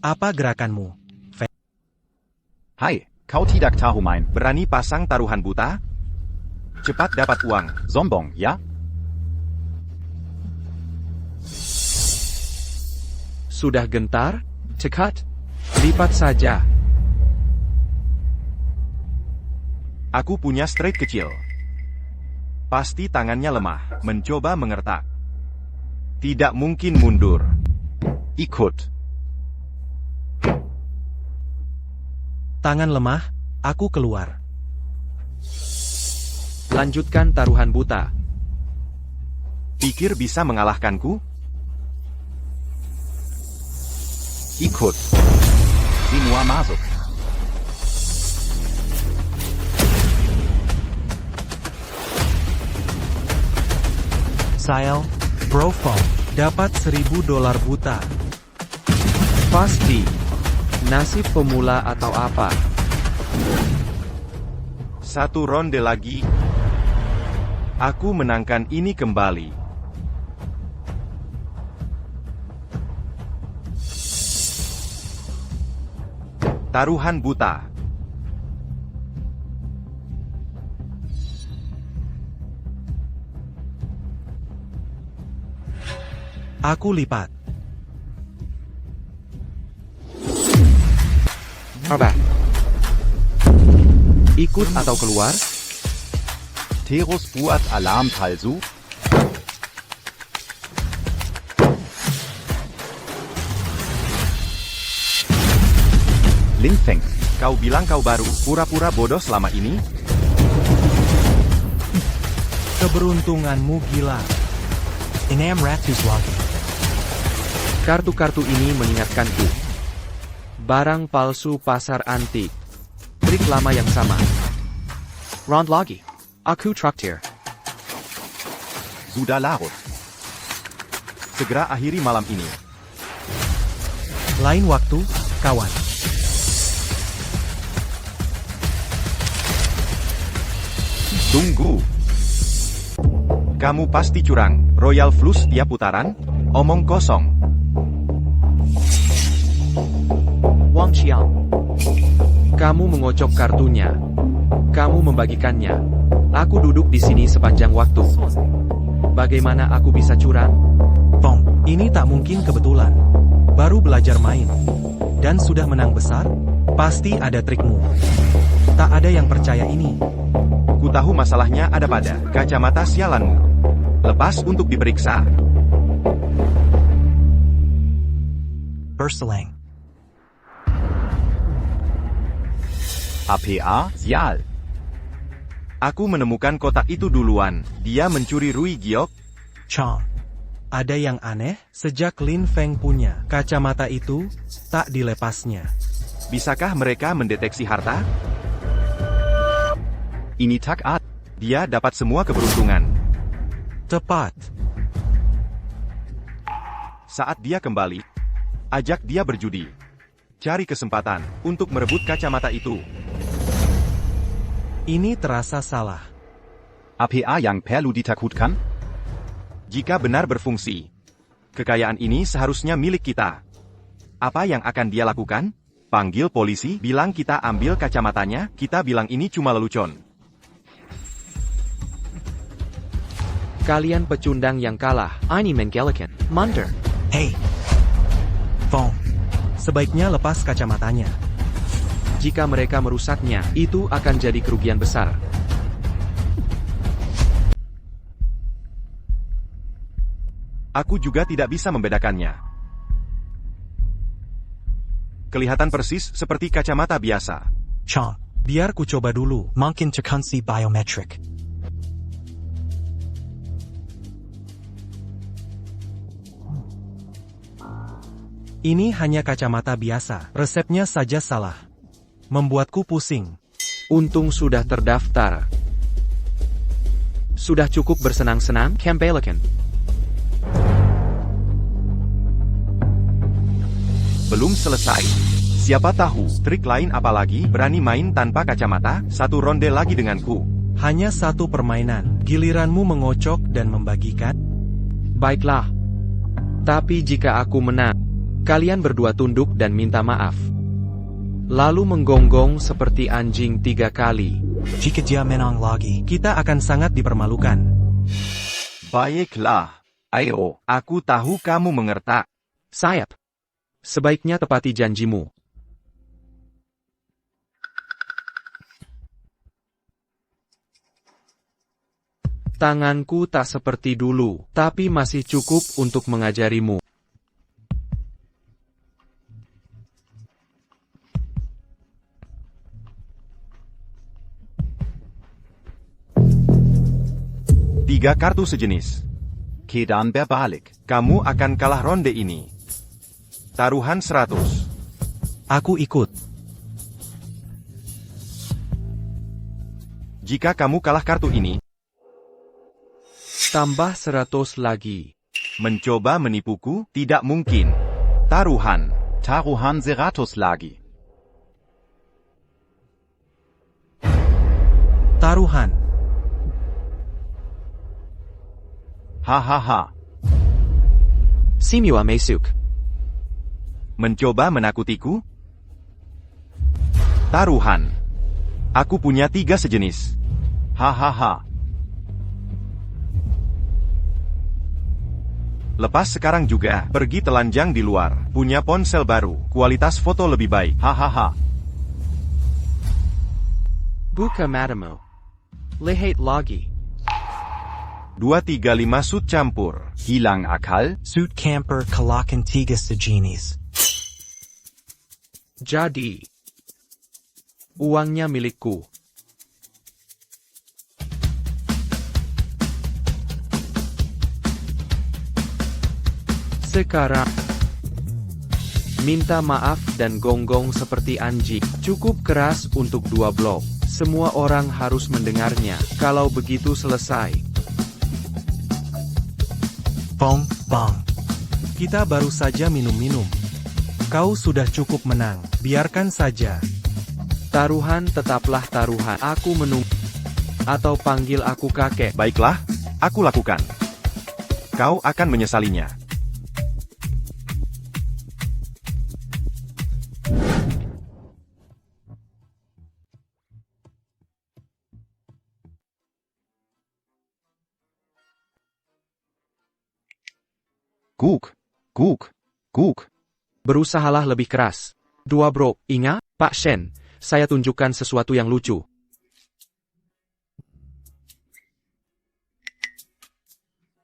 Apa gerakanmu? Hai, kau tidak tahu main. Berani pasang taruhan buta? Cepat dapat uang. Sombong, ya? Sudah gentar? Cekat? Lipat saja. Aku punya straight kecil. Pasti tangannya lemah, mencoba mengertak. Tidak mungkin mundur. Ikut. Tangan lemah, aku keluar. Lanjutkan taruhan buta. Pikir bisa mengalahkanku? Ikut. Semua masuk. Sile, bro phone. Dapat $1.000 buta. Pasti. Nasib pemula atau apa? 1 ronde lagi. Aku menangkan ini kembali. Taruhan buta. Aku lipat. Apa? Ikut atau keluar? Terus buat alarm palsu. Lin Feng. Kau bilang kau baru, pura-pura bodoh selama ini? Keberuntunganmu gila. Inam Ratu's Wagi. Kartu-kartu ini mengingatkanku. Barang palsu pasar antik. Trik lama yang sama. Round lagi. Aku traktir. Sudah larut. Segera akhiri malam ini. Lain waktu, kawan. Tunggu. Kamu pasti curang. Royal Flush tiap putaran? Omong kosong. Wang Xiang. Kamu mengocok kartunya. Kamu membagikannya. Aku duduk di sini sepanjang waktu. Bagaimana aku bisa curang? Pong, ini tak mungkin kebetulan. Baru belajar main. Dan sudah menang besar? Pasti ada trikmu. Tak ada yang percaya ini. Ku tahu masalahnya ada pada kacamata sialanmu. Lepas untuk diperiksa. Berselang. APA, sial. Aku menemukan kotak itu duluan. Dia mencuri Rui Giok. Chong. Ada yang aneh, sejak Lin Feng punya kacamata itu, tak dilepasnya. Bisakah mereka mendeteksi harta? Ini tak ad. Dia dapat semua keberuntungan. Tepat. Saat dia kembali, ajak dia berjudi. Cari kesempatan untuk merebut kacamata itu. Ini terasa salah. APA yang perlu ditakutkan? Jika benar berfungsi, kekayaan ini seharusnya milik kita. Apa yang akan dia lakukan? Panggil polisi, bilang kita ambil kacamatanya, kita bilang ini cuma lelucon. Kalian pecundang yang kalah. Ini menggelikan. Mundur. Hey. Phone. Sebaiknya lepas kacamatanya. Jika mereka merusaknya, itu akan jadi kerugian besar. Aku juga tidak bisa membedakannya. Kelihatan persis seperti kacamata biasa. Chong. Biar ku coba dulu. Mungkin terkunci biometric. Ini hanya kacamata biasa. Resepnya saja salah. Membuatku pusing. Untung sudah terdaftar. Sudah cukup bersenang-senang, kembalikan. Belum selesai. Siapa tahu, trik lain apalagi berani main tanpa kacamata, satu ronde lagi denganku. Hanya satu permainan. Giliranmu mengocok dan membagikan. Baiklah. Tapi jika aku menang, kalian berdua tunduk dan minta maaf. Lalu menggonggong seperti anjing 3 kali. Jika dia menang lagi, Kita akan sangat dipermalukan. Baiklah. Ayo, aku tahu kamu mengertak. Sayap. Sebaiknya tepati janjimu. Tanganku tak seperti dulu, tapi masih cukup untuk mengajarimu. Tiga kartu sejenis. Kedan berbalik. Kamu akan kalah ronde ini. Taruhan 100. Aku ikut. Jika kamu kalah kartu ini, Tambah 100 lagi. mencoba menipuku, tidak mungkin. Taruhan. Taruhan 100 lagi. Taruhan. Hahaha. Simua Mesuk. Mencoba menakutiku? Taruhan. Aku punya 3 sejenis. Hahaha. Lepas sekarang juga, pergi telanjang di luar. Punya ponsel baru, kualitas foto lebih baik. Hahaha. Buka matamu. Lihat lagi. 235 sud campur. Hilang akal? suit camper kalakan 3 sejenis. Jadi, uangnya milikku. Sekarang, minta maaf dan gonggong seperti anjing. Cukup keras untuk 2 blok. Semua orang harus mendengarnya. Kalau begitu selesai. Phone. Bang. Kita baru saja minum-minum. Kau sudah cukup menang. Biarkan saja. Taruhan tetaplah taruhan. Aku menunggu. Atau panggil aku kakek. Baiklah, aku lakukan. Kau akan menyesalinya. Guk. Guk. Guk. Berusahalah lebih keras. 2 bro, ingat, Pak Shen, saya tunjukkan sesuatu yang lucu.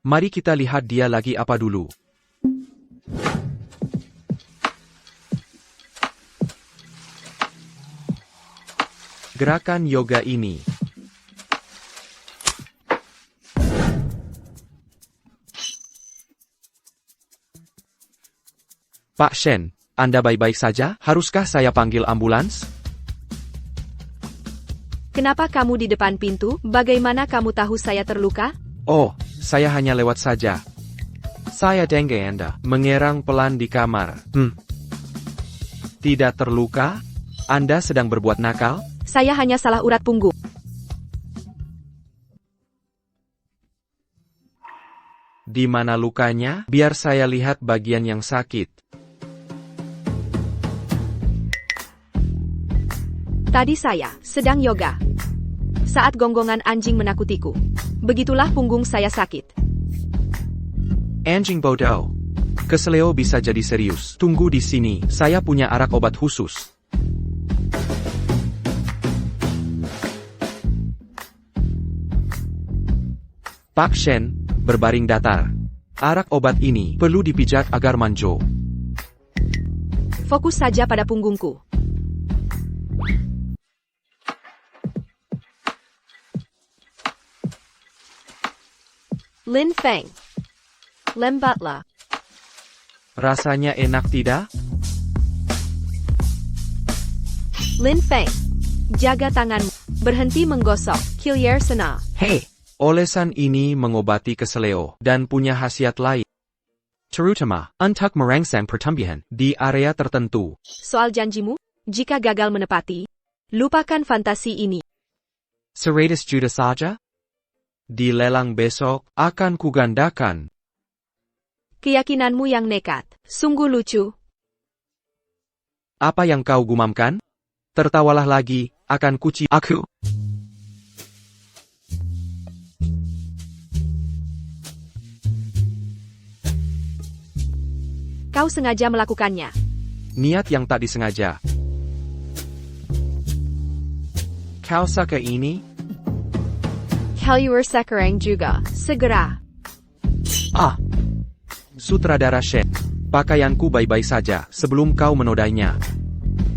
Mari kita lihat dia lagi apa dulu. Gerakan yoga ini. Pak Shen, Anda baik-baik saja? Haruskah saya panggil ambulans? Kenapa kamu di depan pintu? Bagaimana kamu tahu saya terluka? Oh, saya hanya lewat saja. Saya dengue Anda, mengerang pelan di kamar. Tidak terluka? Anda sedang berbuat nakal? Saya hanya salah urat punggung. Di mana lukanya? Biar saya lihat bagian yang sakit. Tadi saya sedang yoga. Saat gonggongan anjing menakutiku. Begitulah punggung saya sakit. Anjing bodoh. Keseleo bisa jadi serius. Tunggu di sini, saya punya arak obat khusus. Pak Shen, berbaring datar. Arak obat ini perlu dipijat agar manjur. Fokus saja pada punggungku. Lin Feng. Lembatlah. Rasanya enak tidak? Lin Feng. Jaga tanganmu. Berhenti menggosok. Kilier sana. Hei, olesan ini mengobati keseleo dan punya khasiat lain. Terutama untuk merangsang pertumbuhan di area tertentu. Soal janjimu, jika gagal menepati, lupakan fantasi ini. 100 juta saja? Di lelang besok, akan kugandakan. Keyakinanmu yang nekat, sungguh lucu. Apa yang kau gumamkan? Tertawalah lagi, akan kuci aku. Kau sengaja melakukannya. Niat yang tak disengaja. Kau suka ini? Kaluar sekarang juga, segera. Ah! Sutradara Shen. Pakaianku baik-baik saja sebelum kau menodainya.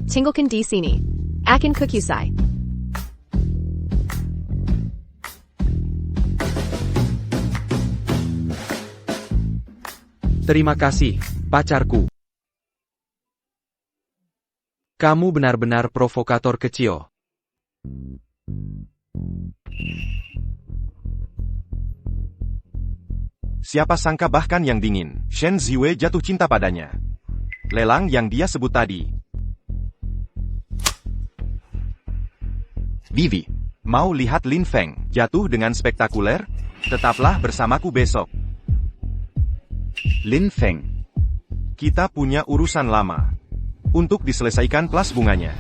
Tinggalkan di sini. Akan kukusai. Terima kasih, pacarku. Kamu benar-benar provokator kecil. Siapa sangka bahkan yang dingin, Shen Ziwei jatuh cinta padanya. Lelang yang dia sebut tadi. Vivi, mau lihat Lin Feng jatuh dengan spektakuler? Tetaplah bersamaku besok. Lin Feng. Kita punya urusan lama. Untuk diselesaikan plus bunganya.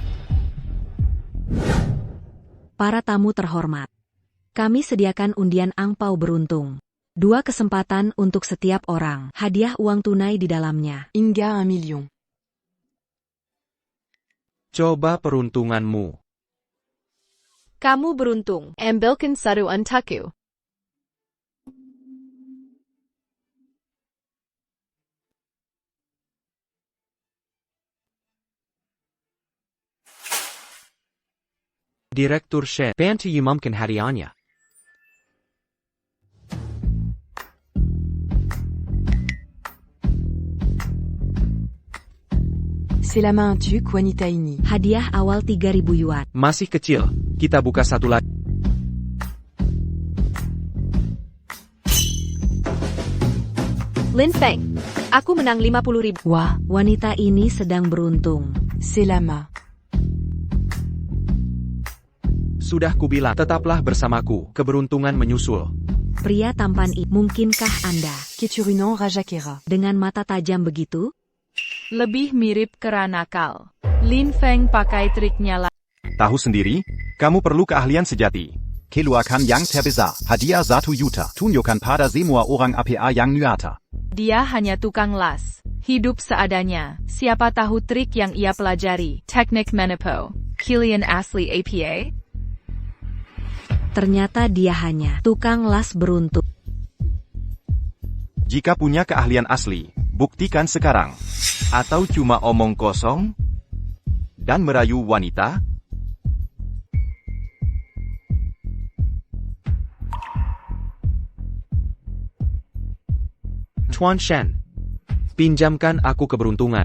Para tamu terhormat. Kami sediakan undian angpau beruntung. 2 kesempatan untuk setiap orang. Hadiah uang tunai di dalamnya. Hingga 1 million. Coba peruntunganmu. Kamu beruntung. Ambilkan 1 untukku. Direktur Shen. Bantu umumkan hadiahnya. C'est la main tuque wanita ini. Hadiah awal 3.000 yuan. Masih kecil. Kita buka satu lagi. Lin Feng. Aku menang 50.000. Wah, wanita ini sedang beruntung. C'est la main. Sudah kubilang, tetaplah bersamaku. Keberuntungan menyusul. Pria tampan ini, mungkinkah Anda? Keturunan Raja Kera. Dengan mata tajam begitu? Lebih mirip kera nakal. Lin Feng pakai triknya lagi. Tahu sendiri, kamu perlu keahlian sejati. Keluarkan yang terbesar. Hadiah 1 juta. Tunjukkan pada semua orang apa yang nyata. Dia hanya tukang las. Hidup seadanya. Siapa tahu trik yang ia pelajari. Teknik Menipo. Kilian asli APA? Ternyata dia hanya tukang las beruntung. Jika punya keahlian asli, buktikan sekarang. Atau cuma omong kosong? Dan merayu wanita? Tuan Shen. Pinjamkan aku keberuntungan.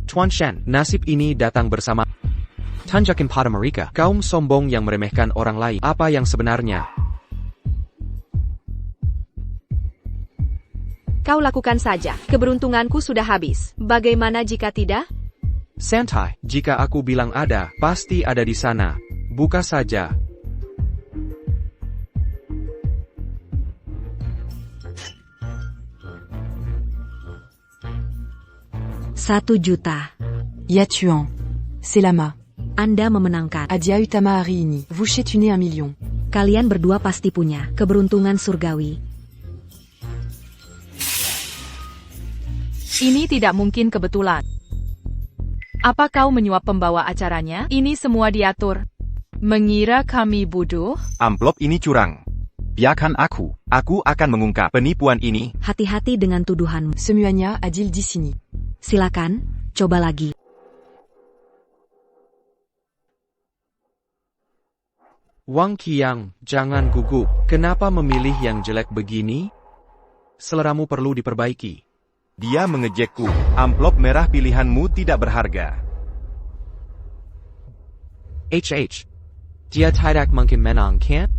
Tuan Shen, nasib ini datang bersama. Tunjukin pada mereka, kaum sombong yang meremehkan orang lain. Apa yang sebenarnya? Kau lakukan saja. Keberuntunganku sudah habis. Bagaimana jika tidak? Santai, jika aku bilang ada, pasti ada di sana. Buka saja. 1 juta. Yatuan. C'est lama. Anda memenangkan. Adia Utama hari ini. Vous chétunez 1 million. Kalian berdua pasti punya keberuntungan surgawi. Ini tidak mungkin kebetulan. Apa kau menyuap pembawa acaranya? Ini semua diatur. Mengira kami bodoh? Amplop ini curang. Biarkan aku. Aku akan mengungkap penipuan ini. Hati-hati dengan tuduhanmu. Semuanya adil di sini. Silakan, coba lagi. Wang Qiang, jangan gugup. Kenapa memilih yang jelek begini? Seleramu perlu diperbaiki. Dia mengejekku. Amplop merah pilihanmu tidak berharga. Dia tidak mungkin menang, kan?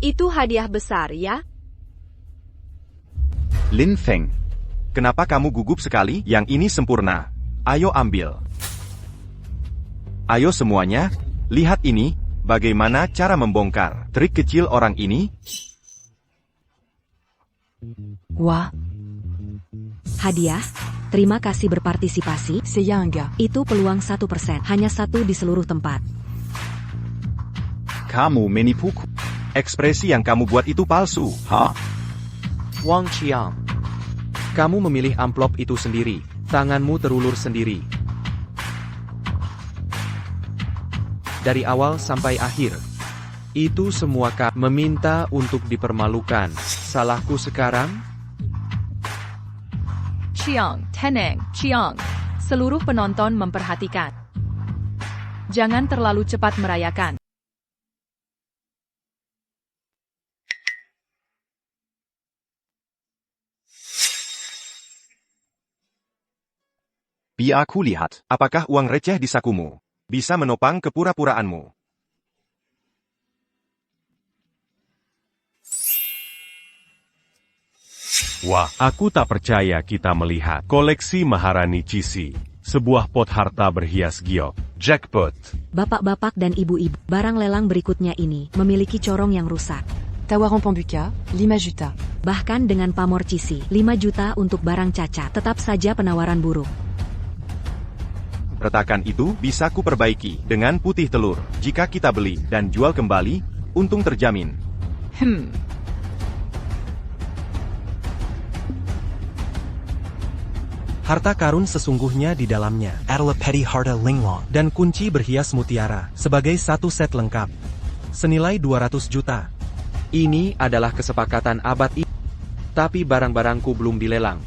Itu hadiah besar, ya? Lin Feng. Kenapa kamu gugup sekali? Yang ini sempurna. Ayo ambil. Ayo semuanya, lihat ini. Bagaimana cara membongkar trik kecil orang ini? Wah. Hadiah, terima kasih berpartisipasi. Seyangga. Itu peluang 1%, hanya 1 di seluruh tempat. Kamu menipuku. Ekspresi yang kamu buat itu palsu. Hah? Wang Qiang, kamu memilih amplop itu sendiri. Tanganmu terulur sendiri. Dari awal sampai akhir. Itu semua meminta untuk dipermalukan. Salahku sekarang? Qiang, tenang, Qiang. Seluruh penonton memperhatikan. Jangan terlalu cepat merayakan. Biar aku lihat. Apakah uang receh di sakumu bisa menopang kepura-puraanmu? Wah, aku tak percaya kita melihat koleksi Maharani Cisi. Sebuah pot harta berhias giok. Jackpot. Bapak-bapak dan ibu-ibu, barang lelang berikutnya ini memiliki corong yang rusak. Tawaran pembuka, 5 juta. Bahkan dengan pamor Cisi, 5 juta untuk barang cacat. Tetap saja penawaran buruk. Retakan itu bisa ku perbaiki dengan putih telur. Jika kita beli dan jual kembali, untung terjamin. Harta karun sesungguhnya di dalamnya. Adela Petty Harta Linglong. Dan kunci berhias mutiara, sebagai 1 set lengkap. Senilai 200 juta. Ini adalah kesepakatan abad ini. Tapi barang-barangku belum dilelang.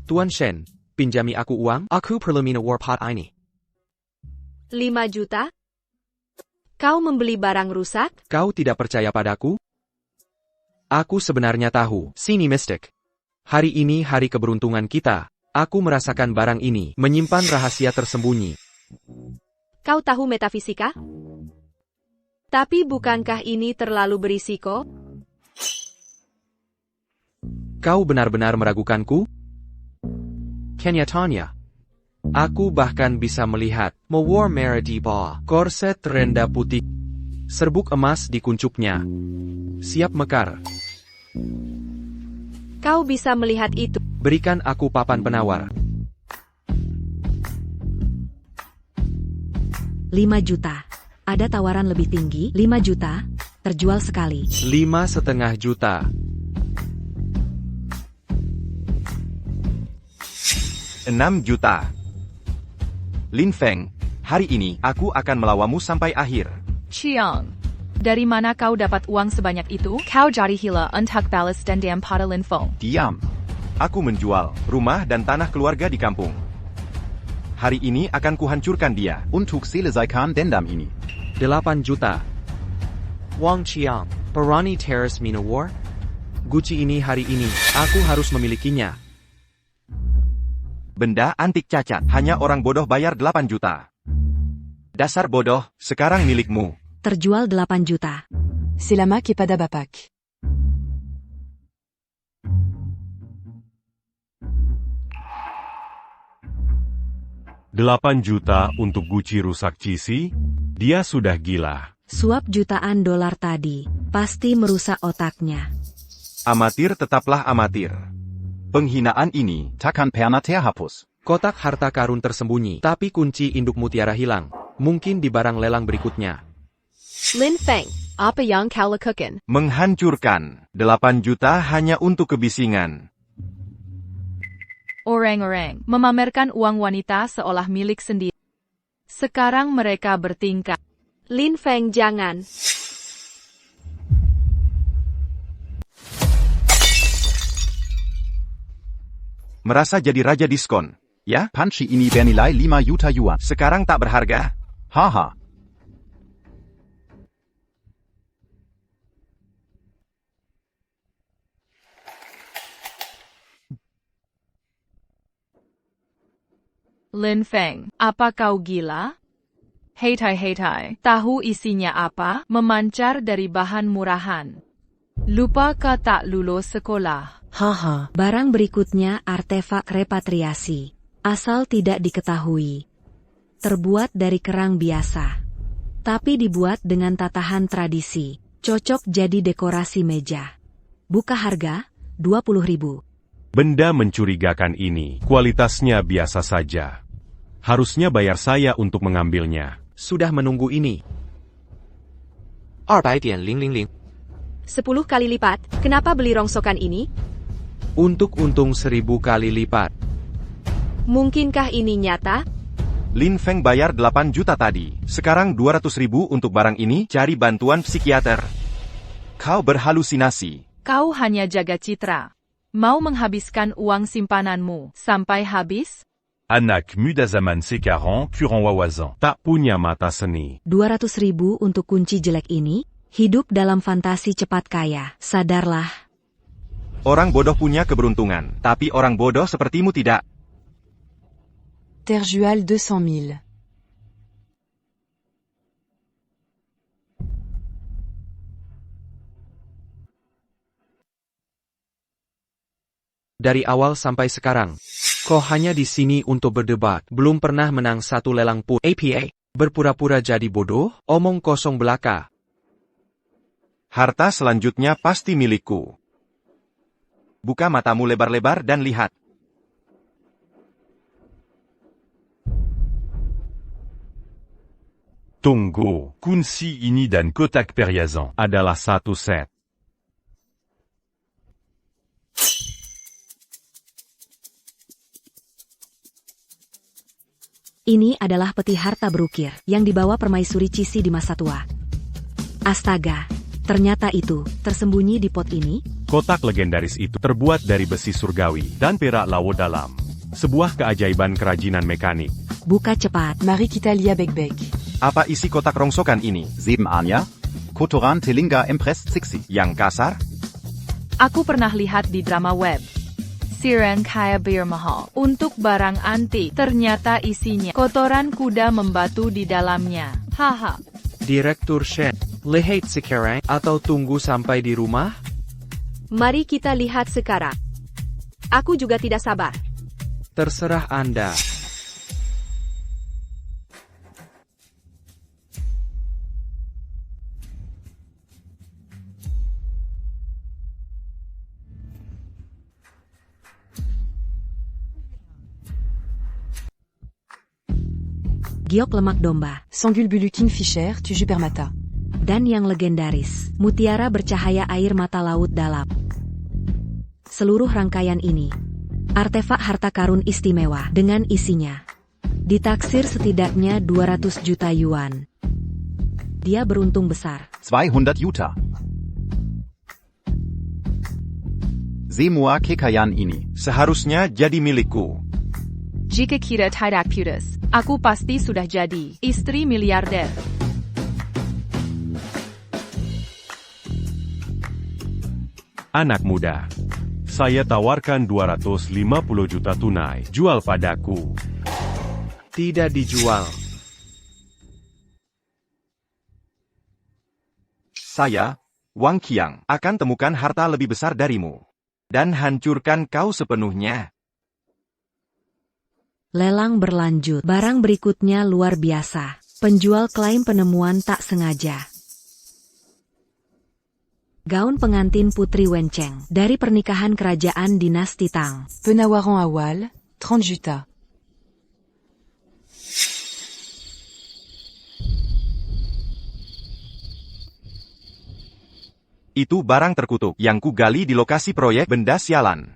Tuan Shen, pinjami aku uang. Aku perlu minum pot ini. 5 juta? Kau membeli barang rusak? Kau tidak percaya padaku? Aku sebenarnya tahu. Sini Mystic. Hari ini hari keberuntungan kita. Aku merasakan barang ini menyimpan rahasia tersembunyi. Kau tahu metafisika? Tapi bukankah ini terlalu berisiko? Kau benar-benar meragukanku? Kenyataannya, aku bahkan bisa melihat mawar merah di bawah korset renda putih, serbuk emas di kuncupnya. Siap mekar. Kau bisa melihat itu. Berikan aku papan penawar. 5 juta. Ada tawaran lebih tinggi? 5 juta. Terjual sekali. 5,5 juta. 6 juta. Lin Feng, hari ini aku akan melawanmu sampai akhir. Qiang, dari mana kau dapat uang sebanyak itu? Kau jadi hila untuk balas dendam pada Lin Feng. Diam. Aku menjual rumah dan tanah keluarga di kampung. Hari ini akan kuhancurkan dia. Untuk selesaikan dendam ini. 8 juta. Wang Qiang, Parani Terrace Minowar? Gucci ini hari ini, aku harus memilikinya. Benda antik cacat, hanya orang bodoh bayar 8 juta. Dasar bodoh, sekarang milikmu. Terjual 8 juta. C'est lama kepada bapak. $8 juta untuk Gucci rusak Cisi? Dia sudah gila. Suap jutaan dolar tadi, pasti merusak otaknya. Amatir tetaplah amatir. Penghinaan ini takkan pernah terhapus. Kotak harta karun tersembunyi, tapi kunci induk mutiara hilang. Mungkin di barang lelang berikutnya. Lin Feng, apa yang kau lakukan? menghancurkan 8 juta hanya untuk kebisingan. Orang-orang memamerkan uang wanita seolah milik sendiri. Sekarang mereka bertingkah. Lin Feng jangan. Merasa jadi raja diskon, ya? Panci ini bernilai 5 juta yuan. Sekarang tak berharga? Haha. Lin Feng, apa kau gila? Heitai, tahu isinya apa? Memancar dari bahan murahan. Lupa kau tak lulus sekolah. Haha. Barang berikutnya artefak repatriasi. Asal tidak diketahui. Terbuat dari kerang biasa. Tapi dibuat dengan tatahan tradisi. Cocok jadi dekorasi meja. Buka harga, 20.000. Benda mencurigakan ini, kualitasnya biasa saja. Harusnya bayar saya untuk mengambilnya. Sudah menunggu ini. 200.000. 10 kali lipat, kenapa beli rongsokan ini? Untuk untung 1000 kali lipat. Mungkinkah ini nyata? Lin Feng bayar 8 juta tadi. Sekarang 200.000 untuk barang ini, cari bantuan psikiater. Kau berhalusinasi. Kau hanya jaga citra. Mau menghabiskan uang simpananmu sampai habis? Anak muda zaman sekarang kurang wawasan. Tak punya mata seni. 200.000 untuk kunci jelek ini? Hidup dalam fantasi cepat kaya. Sadarlah. Orang bodoh punya keberuntungan, tapi orang bodoh sepertimu tidak. Terjual 200 000. Dari awal sampai sekarang, kau hanya di sini untuk berdebat. Belum pernah menang satu lelang pun. APA, berpura-pura jadi bodoh, omong kosong belaka. Harta selanjutnya pasti milikku. Buka matamu lebar-lebar dan lihat. Tunggu, kunci ini dan kotak perhiasan adalah satu set. Ini adalah peti harta berukir yang dibawa permaisuri Cisi di masa tua. Astaga, ternyata itu tersembunyi di pot ini. Kotak legendaris itu terbuat dari besi surgawi dan perak laut dalam. Sebuah keajaiban kerajinan mekanik. Buka cepat. Mari kita lihat baik-baik. Apa isi kotak rongsokan ini? 7 Anya. Kotoran Telinga Empress Cixi. Yang kasar? Aku pernah lihat di drama web. Sirang kaya bir mahal. Untuk barang antik, ternyata isinya kotoran kuda membatu di dalamnya. Haha. Direktur Shen, lihat sekarang atau tunggu sampai di rumah? Mari kita lihat sekarang. Aku juga tidak sabar. Terserah Anda. Giok lemak domba. Sangul bulu Kingfisher, tujuh permata. Dan yang legendaris, mutiara bercahaya air mata laut dalam. Seluruh rangkaian ini, artefak harta karun istimewa dengan isinya. Ditaksir setidaknya 200 juta yuan. Dia beruntung besar. 200 juta. Semua kekayaan ini seharusnya jadi milikku. Jika kira tidak putus, aku pasti sudah jadi istri miliarder. Anak muda, saya tawarkan 250 juta tunai. Jual padaku. Tidak dijual. Saya, Wang Qiang, akan temukan harta lebih besar darimu. Dan hancurkan kau sepenuhnya. Lelang berlanjut. Barang berikutnya luar biasa. Penjual klaim penemuan tak sengaja. Gaun pengantin Putri Wencheng dari pernikahan kerajaan dinasti Tang. Penawaran Awal, 30 juta. Itu barang terkutuk yang ku gali di lokasi proyek benda sialan.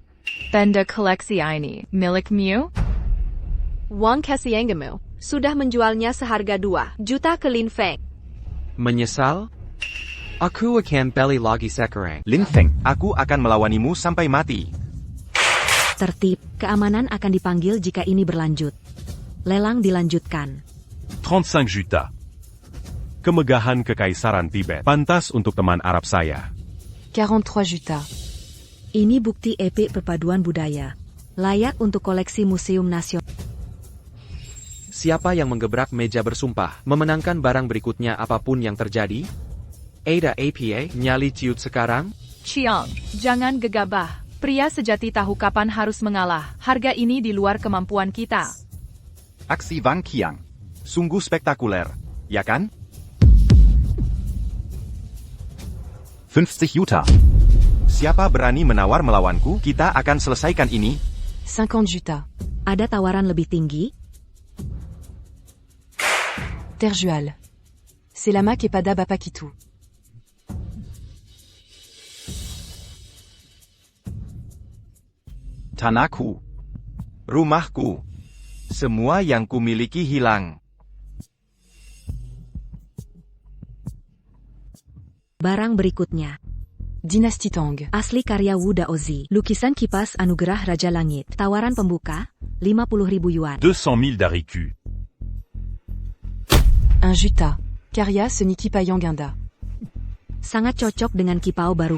Benda koleksi ini, milik Miu? Wang Kasiangamu sudah menjualnya seharga 2 juta ke Lin Feng. Menyesal? Aku akan beli lagi sekarang. Lin Feng, Aku akan melawanimu sampai mati. Tertib, keamanan akan dipanggil jika ini berlanjut. Lelang dilanjutkan. 35 juta. Kemegahan Kekaisaran Tibet pantas untuk teman Arab saya. 43 juta. Ini bukti epik perpaduan budaya. Layak untuk koleksi Museum Nasional. Siapa yang menggebrak meja bersumpah, memenangkan barang berikutnya apapun yang terjadi? Ada APA, nyali ciut sekarang? Chiang, jangan gegabah. Pria sejati tahu kapan harus mengalah. Harga ini di luar kemampuan kita. Aksi Wang Qiang. Sungguh spektakuler, ya kan? 50 Juta. Siapa berani menawar melawanku? Kita akan selesaikan ini. 50 juta. Ada tawaran lebih tinggi? Terjual. C'est la Mac et Pada Bapakitu. Tanahku. Rumahku. Semua yang kumiliki hilang. Barang berikutnya. Dynastie Tang. Asli karya Wu Daozi. Lukisan kipas anugerah Raja Langit. Tawaran pembuka, 50.000 yuan. 200 000 d'Ariku. 1 juta. Karya Seni Kipayang Ginda. Sangat cocok dengan kipau baru.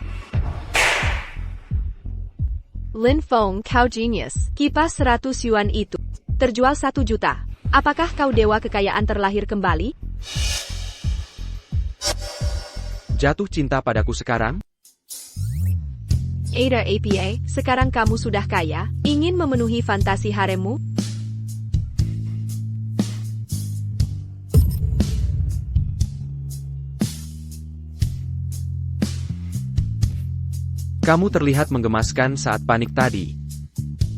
Lin Feng, kau genius. Kipas 100 yuan itu terjual 1 juta. Apakah kau dewa kekayaan terlahir kembali? Jatuh cinta padaku sekarang? Ada APA, sekarang kamu sudah kaya, ingin memenuhi fantasi haremmu? Kamu terlihat menggemaskan saat panik tadi.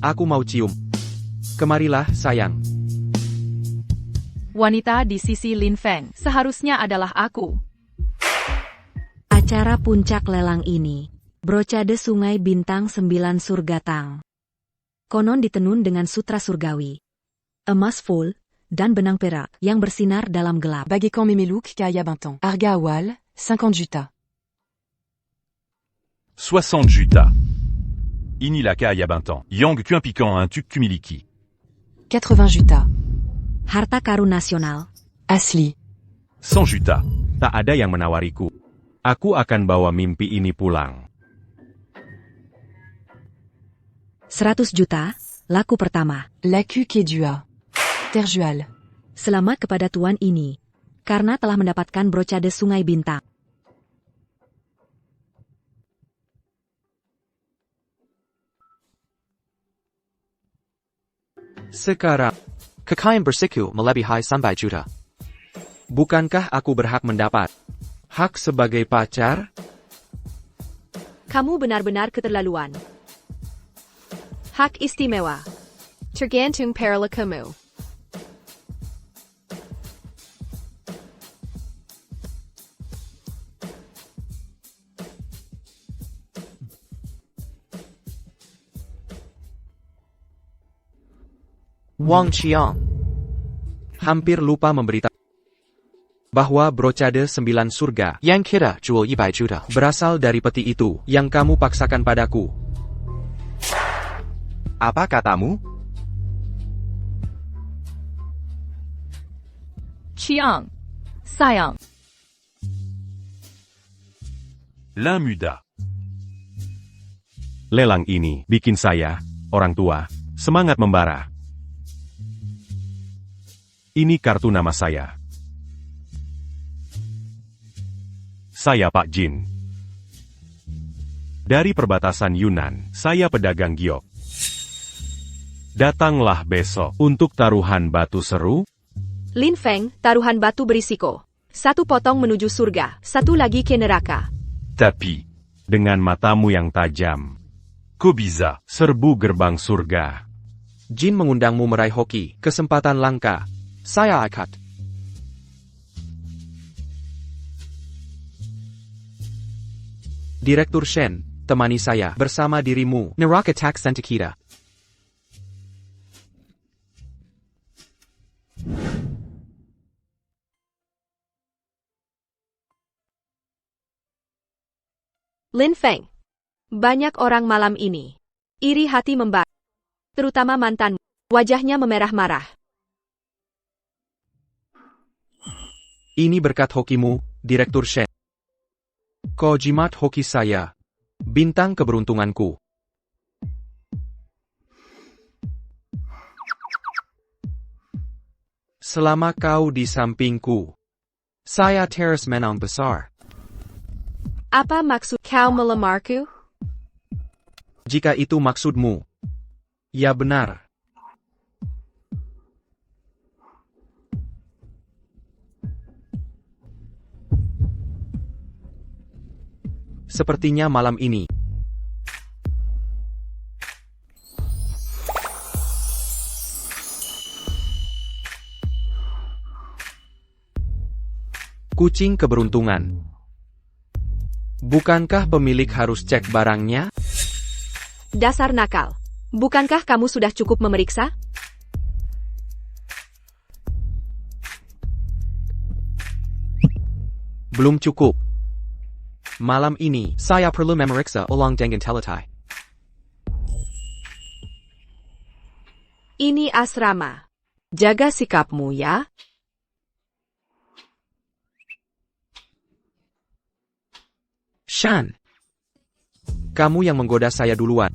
Aku mau cium. Kemarilah, sayang. Wanita di sisi Lin Feng seharusnya adalah aku. Acara puncak lelang ini. Brocade Sungai Bintang 9 Surga Tang. Konon ditenun dengan sutra surgawi. Emas full, dan benang perak yang bersinar dalam gelap. Bagekan Memeluk Kaya Bintan. Arga Awal, 50 juta. 60 juta. Inilaka Ayabantan. Yang Kuan Piquant un Tuk Kumiliki. 80 juta. Harta karun nasional. Asli. 100 juta. Tak ada yang menawariku. Aku akan bawa mimpi ini pulang. 100 juta, laku pertama. Laku Kedua. Terjual. Selamat kepada tuan ini. Karena telah mendapatkan brocade Sungai Bintang. Sekarang, kekayaan bersiku melebihi 100 juta. Bukankah aku berhak mendapat hak sebagai pacar? Kamu benar-benar keterlaluan. Hak istimewa. Tergantung pada kamu. Wang Qiang. Hampir lupa memberitahu bahwa brocade 9 surga yang kita jual 100 juta berasal dari peti itu yang kamu paksakan padaku. Apa katamu? Chiang, sayang. L'un muda. Lelang ini bikin saya, orang tua, semangat membara. Ini kartu nama saya. Saya Pak Jin. Dari perbatasan Yunan, saya pedagang giok. Datanglah besok untuk taruhan batu seru. Lin Feng, taruhan batu berisiko. 1 potong menuju surga, 1 lagi ke neraka. Tapi. Dengan matamu yang tajam, Kobiza. serbu gerbang surga. Jin mengundangmu meraih hoki, kesempatan langka. Saya ikat. Direktur Shen, temani saya bersama dirimu. Neraka Tak Sentakita. Lin Feng. Banyak orang malam ini. Iri hati membara. Terutama mantanmu. Wajahnya memerah marah. Ini berkat hokimu, Direktur Shen. Kau jimat hoki saya. Bintang keberuntunganku. Selama kau di sampingku, saya terus menang besar. Apa maksud kau melamarku? Jika itu maksudmu, ya benar. Sepertinya malam ini. Kucing keberuntungan. Bukankah pemilik harus cek barangnya? Dasar nakal. Bukankah kamu sudah cukup memeriksa? Belum cukup. Malam ini, saya perlu memeriksa ulang dengan teletai. Ini asrama. Jaga sikapmu ya. Shan. Kamu yang menggoda saya duluan.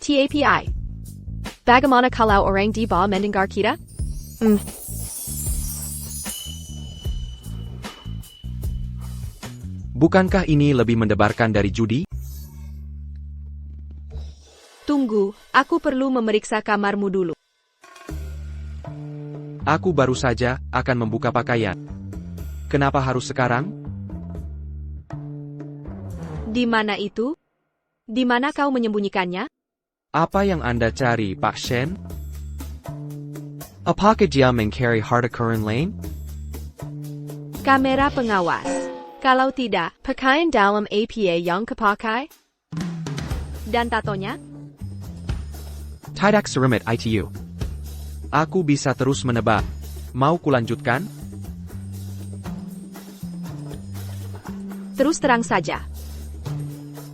TAPI. Bagaimana kalau orang di bawah mendengar kita? Bukankah ini lebih mendebarkan dari judi? Tunggu, aku perlu memeriksa kamarmu dulu. Aku baru saja akan membuka pakaian. Kenapa harus sekarang? Di mana itu? Di mana kau menyembunyikannya? Apa yang Anda cari, Pak Shen? Apakah dia mencari harta karun lain? Kamera pengawas. Kalau tidak, pakaian dalam APA yang kepakai? Dan tatonya? Tidak serumit ITU. Aku bisa terus menebak. Mau kulanjutkan? Terus terang saja.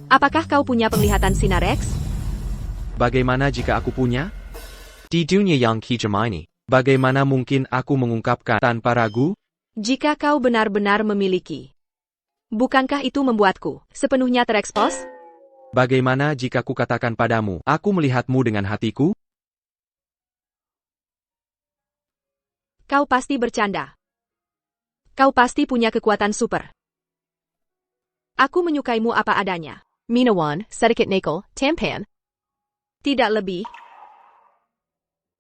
Apakah kau punya penglihatan sinar X? Bagaimana jika aku punya? Di dunia yang kejam ini, bagaimana mungkin aku mengungkapkan tanpa ragu? Jika kau benar-benar memiliki. Bukankah itu membuatku sepenuhnya terekspos? Bagaimana jika ku katakan padamu, aku melihatmu dengan hatiku? Kau pasti bercanda. Kau pasti punya kekuatan super. Aku menyukaimu apa adanya. Minawan, sedikit nakal, tampan. Tidak lebih.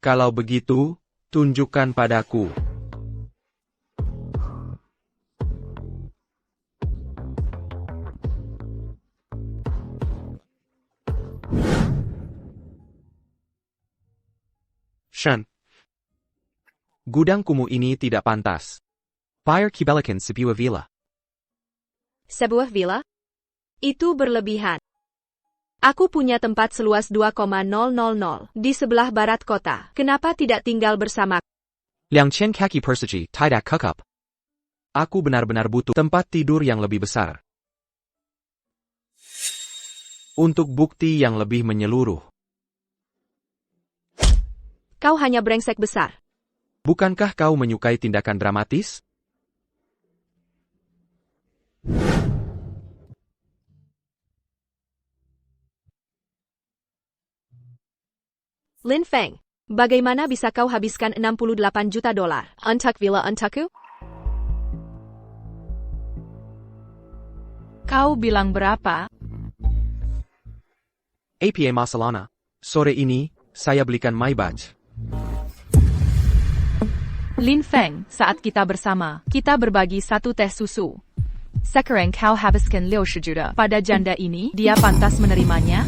Kalau begitu, tunjukkan padaku. Shen. Gudang kumuh ini tidak pantas. Fire kibelakan sebuah villa. Sebuah villa? Itu berlebihan. Aku punya tempat seluas 2,000 di sebelah barat kota. Kenapa tidak tinggal bersama? Liang Chen kaki persegi, tidak kekap. Aku benar-benar butuh tempat tidur yang lebih besar. Untuk bukti yang lebih menyeluruh. Kau hanya brengsek besar. Bukankah kau menyukai tindakan dramatis? Lin Feng, bagaimana bisa kau habiskan 68 juta dolar untuk villa untukku? Kau bilang berapa? APA Masalana. Sore ini, saya belikan Maybach. Lin Feng, saat kita bersama, kita berbagi satu teh susu. Sekarang kau habiskan 60 juta pada janda ini, dia pantas menerimanya?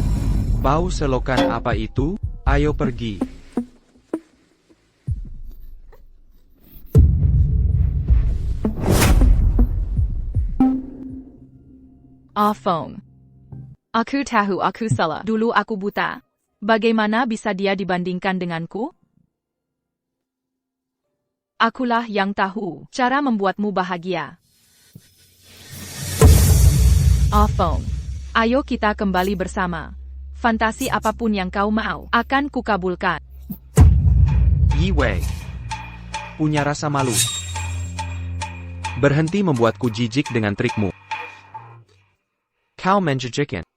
Bau selokan apa itu? Ayo pergi. Phone. Aku tahu aku salah. Dulu aku buta. Bagaimana bisa dia dibandingkan denganku? Akulah yang tahu cara membuatmu bahagia. Phone. Ayo kita kembali bersama. Fantasi apapun yang kau mau, akan kukabulkan. Yiwei. Punya rasa malu. Berhenti membuatku jijik dengan trikmu. Kau menjijikan.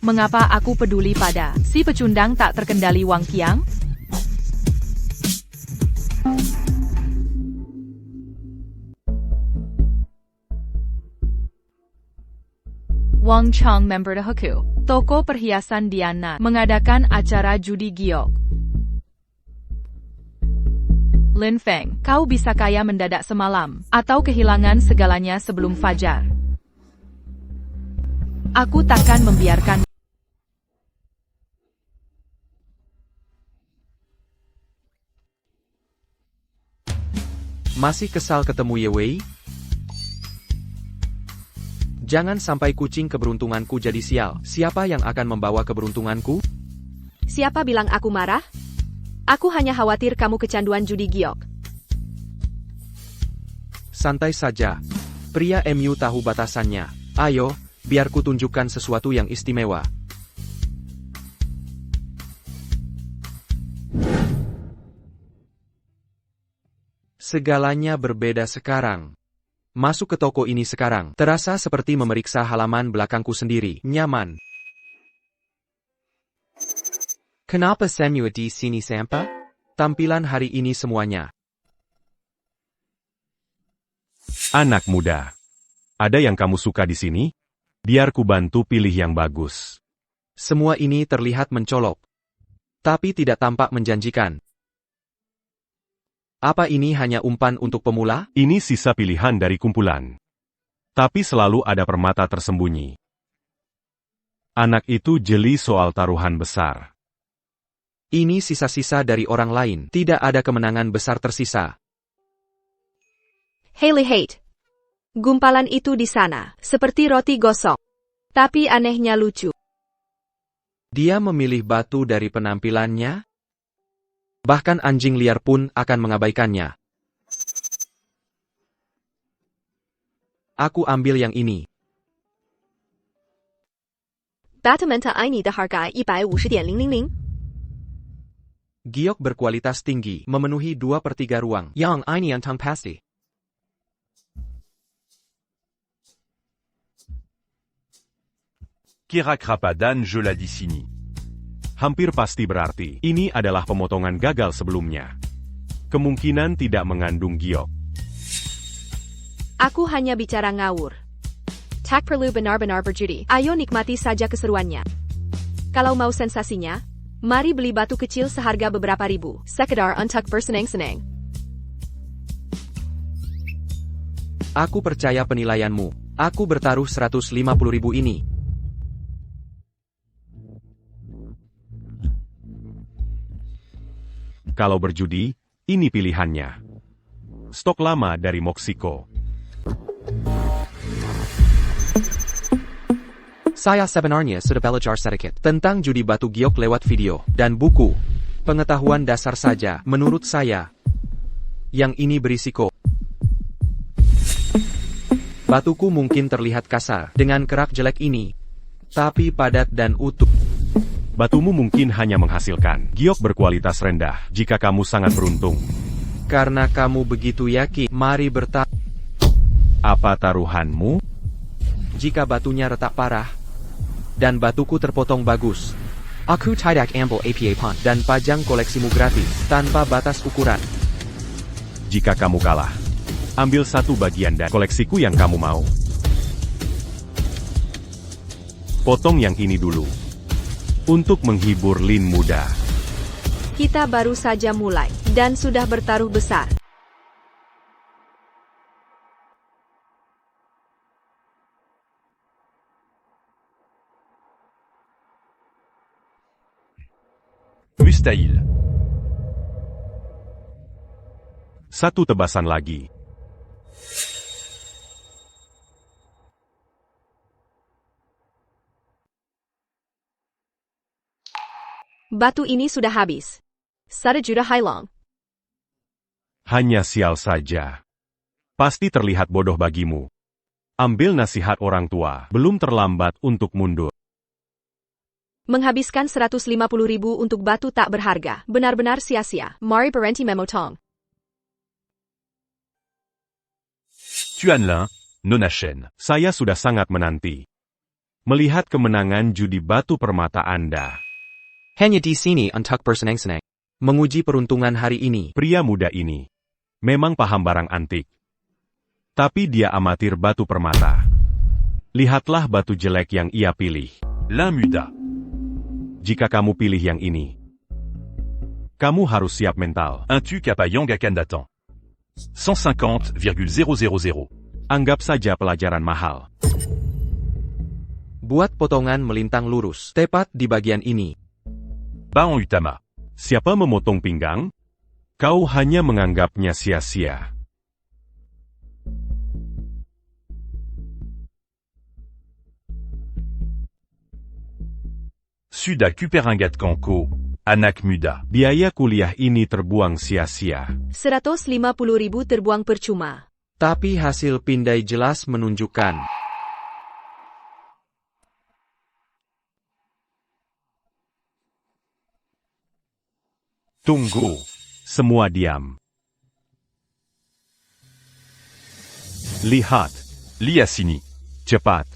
Mengapa aku peduli pada si pecundang tak terkendali Wang Qiang? Wang Chong member Hoku, toko perhiasan Diana, mengadakan acara judi giok. Lin Feng, kau bisa kaya mendadak semalam, atau kehilangan segalanya sebelum fajar. Aku takkan membiarkan. Masih kesal ketemu Ye Wei? Jangan sampai kucing keberuntunganku jadi sial. Siapa yang akan membawa keberuntunganku? Siapa bilang aku marah? Aku hanya khawatir kamu kecanduan judi giok. Santai saja. Pria MU tahu batasannya. Ayo, biar ku tunjukkan sesuatu yang istimewa. Segalanya berbeda sekarang. Masuk ke toko ini sekarang. Terasa seperti memeriksa halaman belakangku sendiri. Nyaman. Kenapa Samuel di sini Sampa? Tampilan hari ini semuanya. Anak muda. Ada yang kamu suka di sini? Biar ku bantu pilih yang bagus. Semua ini terlihat mencolok. Tapi tidak tampak menjanjikan. Apa ini hanya umpan untuk pemula? Ini sisa pilihan dari kumpulan. Tapi selalu ada permata tersembunyi. Anak itu jeli soal taruhan besar. Ini sisa-sisa dari orang lain. Tidak ada kemenangan besar tersisa. Haley hate. Gumpalan itu di sana, seperti roti gosong. Tapi anehnya lucu. Dia memilih batu dari penampilannya? Bahkan anjing liar pun akan mengabaikannya. Aku ambil yang ini. Batamenta ini de harga 150.000. Giok berkualitas tinggi, memenuhi 2/3 ruang. Yang ini yang tang pasti. Kira Krapadan je la disini. Hampir pasti berarti, ini adalah pemotongan gagal sebelumnya. Kemungkinan tidak mengandung giok. Aku hanya bicara ngawur. Tak perlu benar-benar berjudi. Ayo nikmati saja keseruannya. Kalau mau sensasinya, mari beli batu kecil seharga beberapa ribu. Sekedar untuk bersenang-senang. Aku percaya penilaianmu. Aku bertaruh 150.000 ini. Kalau berjudi, ini pilihannya. Stok lama dari Moksiko. Saya sebenarnya sudah belajar sedikit tentang judi batu giok lewat video dan buku. Pengetahuan dasar saja, menurut saya. Yang ini berisiko. Batuku mungkin terlihat kasar dengan kerak jelek ini. Tapi padat dan utuh. Batumu mungkin hanya menghasilkan giok berkualitas rendah jika kamu sangat beruntung. Karena kamu begitu yakin, mari bertaruh. Apa taruhanmu? Jika batunya retak parah, dan batuku terpotong bagus, aku tidak ambil APA pun dan pajang koleksimu gratis, tanpa batas ukuran. Jika kamu kalah, ambil satu bagian dari koleksiku yang kamu mau. Potong yang ini dulu. Untuk menghibur Lin muda. Kita baru saja mulai. Dan sudah bertaruh besar. Mustail. Satu tebasan lagi. Batu ini sudah habis. 1 juta Hailong. Hanya sial saja. Pasti terlihat bodoh bagimu. Ambil nasihat orang tua, belum terlambat untuk mundur. Menghabiskan 150.000 untuk batu tak berharga. Benar-benar sia-sia. Mari berhenti memotong. Tuanlin, Nona Shen. Saya sudah sangat menanti. Melihat kemenangan judi batu permata Anda. Hanya di sini untuk bersenang-senang. Menguji peruntungan hari ini. Pria muda ini memang paham barang antik. Tapi dia amatir batu permata. Lihatlah batu jelek yang ia pilih. L'un muda. Jika kamu pilih yang ini, kamu harus siap mental. Un tu Kapayang akan datang. 150,000. Anggap saja pelajaran mahal. Buat potongan melintang lurus, tepat di bagian ini. Baon Utama. Siapa memotong pinggang? Kau hanya menganggapnya sia-sia. Suda Kuperingat Kanko. Anak muda. Biaya kuliah ini terbuang sia-sia. 150.000 terbuang percuma. Tapi hasil pindai jelas menunjukkan. Tunggu. Semua diam. Lihat. Liasini. Cepat.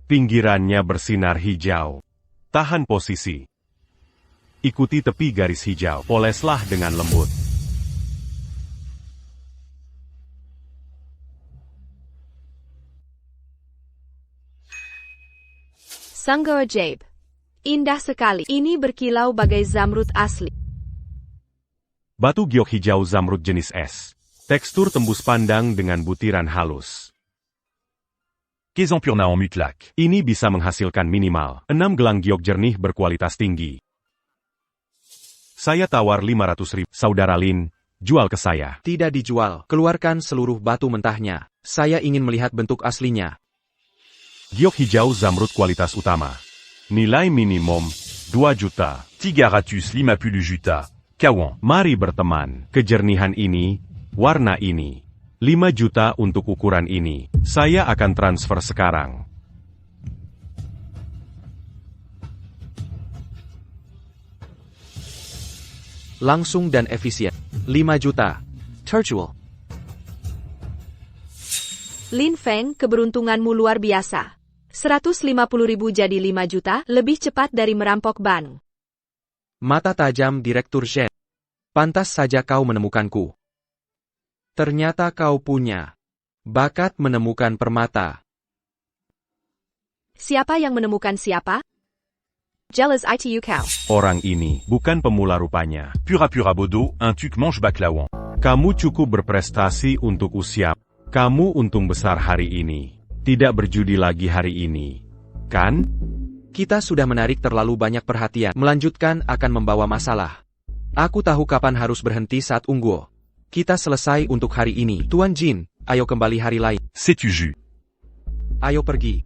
Pinggirannya bersinar hijau. Tahan posisi. Ikuti tepi garis hijau. Poleslah dengan lembut. Sanggo ajaib. Indah sekali. Ini berkilau bagai zamrud asli. Batu giok hijau zamrud jenis es. Tekstur tembus pandang dengan butiran halus. Kesampurna en mutlak. Ini bisa menghasilkan minimal 6 gelang giok jernih berkualitas tinggi. Saya tawar 500.000. Saudara Lin, jual ke saya. Tidak dijual. Keluarkan seluruh batu mentahnya. Saya ingin melihat bentuk aslinya. Giok hijau zamrud kualitas utama. Nilai minimum 2 juta. 350 juta. Kawan. Mari berteman. Kejernihan ini, warna ini. 5 juta untuk ukuran ini. Saya akan transfer sekarang. Langsung dan efisien. 5 juta. Terjual. Lin Feng, keberuntunganmu luar biasa. 150.000 jadi 5 juta, lebih cepat dari merampok bank. Mata tajam Direktur Zhen. Pantas saja kau menemukanku. Ternyata kau punya bakat menemukan permata. Siapa yang menemukan siapa? Jealous itu kau. Orang ini bukan pemula rupanya. Pura-pura bodoh, un tuc mange baklawan. Kamu cukup berprestasi untuk usia. Kamu untung besar hari ini. Tidak berjudi lagi hari ini. Kan? Kita sudah menarik terlalu banyak perhatian. Melanjutkan akan membawa masalah. Aku tahu kapan harus berhenti saat unggul. Kita selesai untuk hari ini. Tuan Jin, ayo kembali hari lain. C'est-tu jus? Ayo pergi.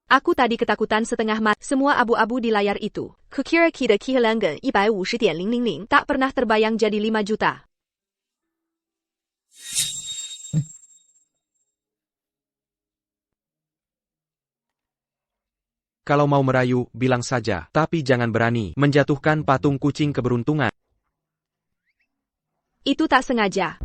Aku tadi ketakutan setengah mati. Semua abu-abu di layar itu. Kukira kita kehilangan 150.000. Tak pernah terbayang jadi 5 juta. Kalau mau merayu, bilang saja. Tapi jangan berani menjatuhkan patung kucing keberuntungan. Itu tak sengaja.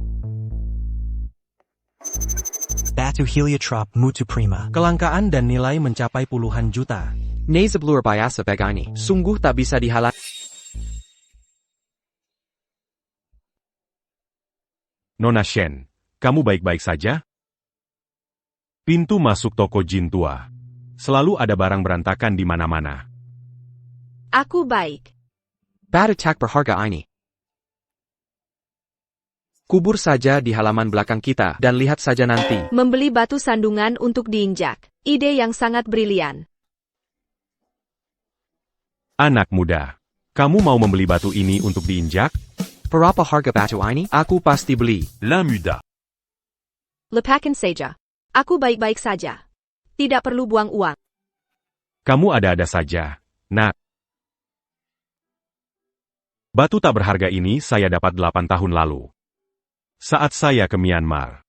Batu heliotrope mutu prima. Kelangkaan dan nilai mencapai puluhan juta. Nasib luar biasa begini. Sungguh tak bisa dihalang. Nona Shen, kamu baik-baik saja? Pintu masuk toko Jin tua. Selalu ada barang berantakan di mana-mana. Aku baik. Batu tak berharga ini. Kubur saja di halaman belakang kita dan lihat saja nanti. Membeli batu sandungan untuk diinjak. Ide yang sangat brilian. Anak muda, kamu mau membeli batu ini untuk diinjak? Berapa harga batu ini? Aku pasti beli. L'un muda. Lepakan saja. Aku baik-baik saja. Tidak perlu buang uang. Kamu ada-ada saja, nak. Batu tak berharga ini saya dapat 8 tahun lalu. Saat saya ke Myanmar.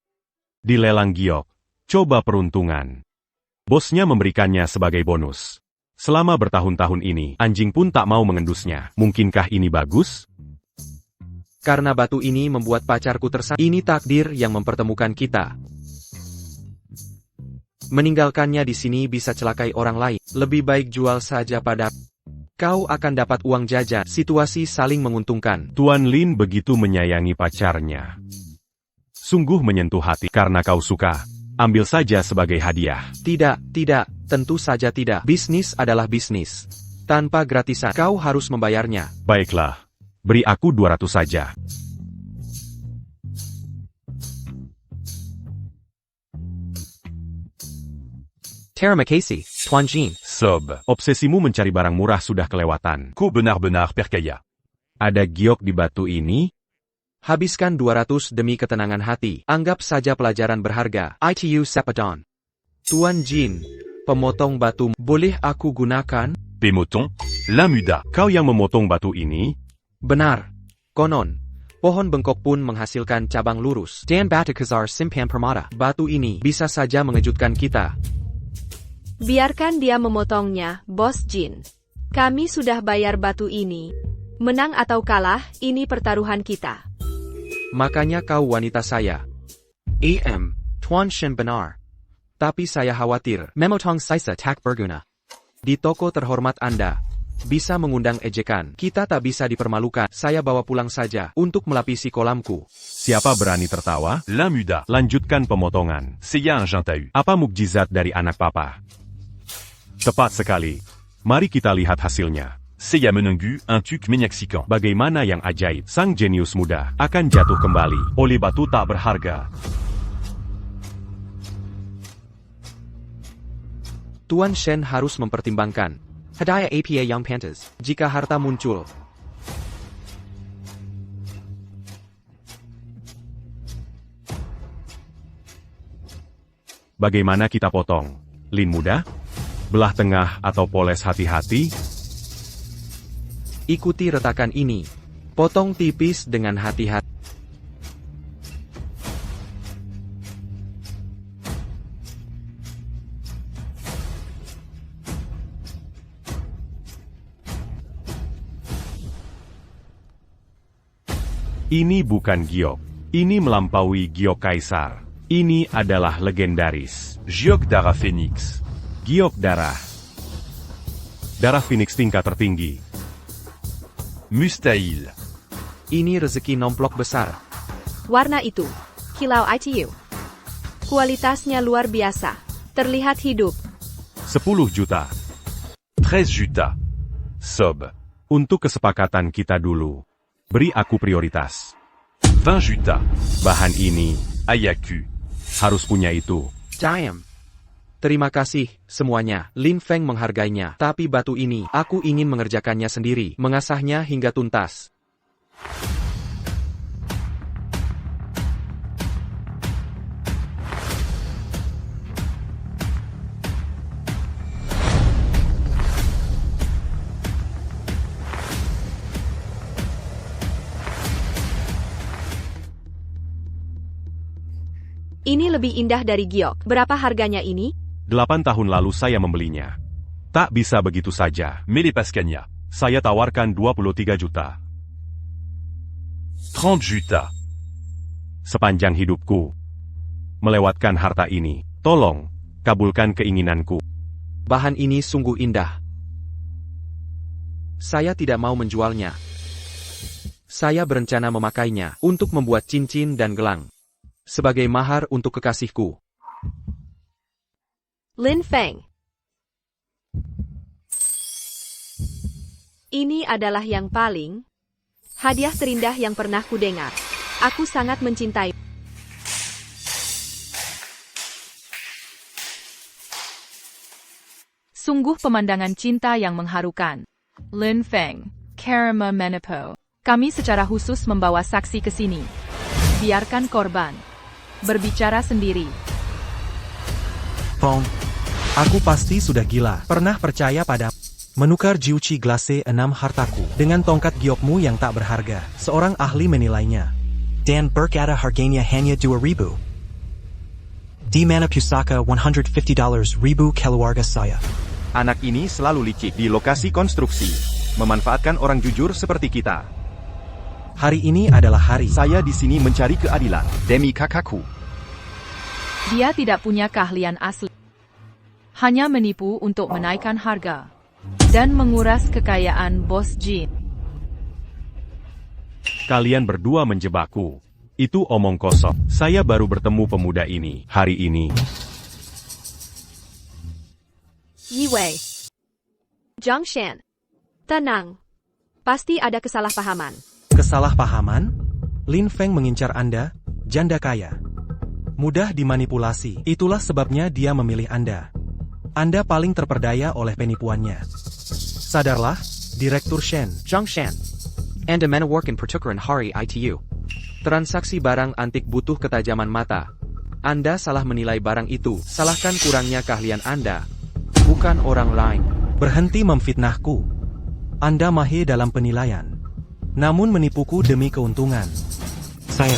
Di lelang giok, coba peruntungan. Bosnya memberikannya sebagai bonus. Selama bertahun-tahun ini, anjing pun tak mau mengendusnya. Mungkinkah ini bagus? Karena batu ini membuat pacarku tersayang. Ini takdir yang mempertemukan kita. Meninggalkannya di sini bisa celakai orang lain. Lebih baik jual saja pada. Kau akan dapat uang jajan. Situasi saling menguntungkan. Tuan Lin begitu menyayangi pacarnya. Sungguh menyentuh hati karena kau suka. Ambil saja sebagai hadiah. Tidak, tentu saja tidak. Bisnis adalah bisnis. Tanpa gratisan, kau harus membayarnya. Baiklah. Beri aku 200 saja. Terima kasih, Tuan Jin. Sob. Obsesimu mencari barang murah sudah kelewatan. Ko benar-benar percaya. Ada giok di batu ini? Habiskan 200 demi ketenangan hati. Anggap saja pelajaran berharga. ITU Sepadon. Tuan Jin, pemotong batu, boleh aku gunakan? Pemoton. L'un muda. Kau yang memotong batu ini? Benar. Konon, pohon bengkok pun menghasilkan cabang lurus. Dan batu Khazar Simpan Permata. Batu ini bisa saja mengejutkan kita. Biarkan dia memotongnya, Bos Jin. Kami sudah bayar batu ini. Menang atau kalah, ini pertaruhan kita. Makanya kau wanita saya. Tuan Shen benar. Tapi saya khawatir, memotong sisa tak berguna. Di toko terhormat Anda, bisa mengundang ejekan. Kita tak bisa dipermalukan. Saya bawa pulang saja, untuk melapisi kolamku. Siapa berani tertawa? L'un muda. Lanjutkan pemotongan. C'est un jantahu. Apa mukjizat dari anak papa? Tepat sekali. Mari kita lihat hasilnya. C'est Menengu, un tuc menyaksikan. Bagaimana yang ajaib, sang jenius muda akan jatuh kembali oleh batu tak berharga. Tuan Shen harus mempertimbangkan. Hadiah APA Young Pantas, jika harta muncul. Bagaimana kita potong? Lin muda? Belah tengah atau poles hati-hati? Ikuti retakan ini. Potong tipis dengan hati-hati. Ini bukan giok. Ini melampaui giok kaisar. Ini adalah legendaris. Giok darah Phoenix. Giok darah. Darah Phoenix tingkat tertinggi. Mustahil. Ini rezeki nomplok besar. Warna itu. Kilau ITU. Kualitasnya luar biasa. Terlihat hidup. 10 juta. 13 juta. Sob. Untuk kesepakatan kita dulu. Beri aku prioritas. 20 juta. Bahan ini. Ayaku. Harus punya itu. Damn. Terima kasih, semuanya. Lin Feng menghargainya. Tapi batu ini, aku ingin mengerjakannya sendiri. Mengasahnya hingga tuntas. Ini lebih indah dari giok. Berapa harganya ini? 8 tahun lalu saya membelinya. Tak bisa begitu saja. Mele Pascania. Saya tawarkan 23 juta. 30 juta. Sepanjang hidupku. Melewatkan harta ini. Tolong, kabulkan keinginanku. Bahan ini sungguh indah. Saya tidak mau menjualnya. Saya berencana memakainya untuk membuat cincin dan gelang. Sebagai mahar untuk kekasihku. Lin Feng. Ini adalah yang paling hadiah terindah yang pernah kudengar. Aku sangat mencintai. Sungguh pemandangan cinta yang mengharukan. Lin Feng, Karma Menepo. Kami secara khusus membawa saksi ke sini. Biarkan korban berbicara sendiri. Fong, aku pasti sudah gila. Pernah percaya pada menukar Jiuchi Glace 6 hartaku dengan tongkat giokmu yang tak berharga. Seorang ahli menilainya. Dan berkata harganya hanya 2.000. Di mana pusaka $150 ribu keluarga saya. Anak ini selalu licik di lokasi konstruksi, memanfaatkan orang jujur seperti kita. Hari ini adalah hari. Saya di sini mencari keadilan. Demi kakakku. Dia tidak punya keahlian asli. Hanya menipu untuk menaikkan harga dan menguras kekayaan Bos Jin. Kalian berdua menjebakku. Itu omong kosong. Saya baru bertemu pemuda ini hari ini. Yi Wei. Zhang Shen. Tenang. Pasti ada kesalahpahaman. Kesalahpahaman? Lin Feng mengincar Anda, janda kaya. Mudah dimanipulasi, itulah sebabnya dia memilih Anda. Anda paling terperdaya oleh penipuannya. Sadarlah, Direktur Shen. Zhang Shen. Anda menawarkan pertukaran hari itu. Transaksi barang antik butuh ketajaman mata. Anda salah menilai barang itu. Salahkan kurangnya keahlian Anda, bukan orang lain. Berhenti memfitnahku. Anda mahir dalam penilaian. Namun menipuku demi keuntungan. Saya...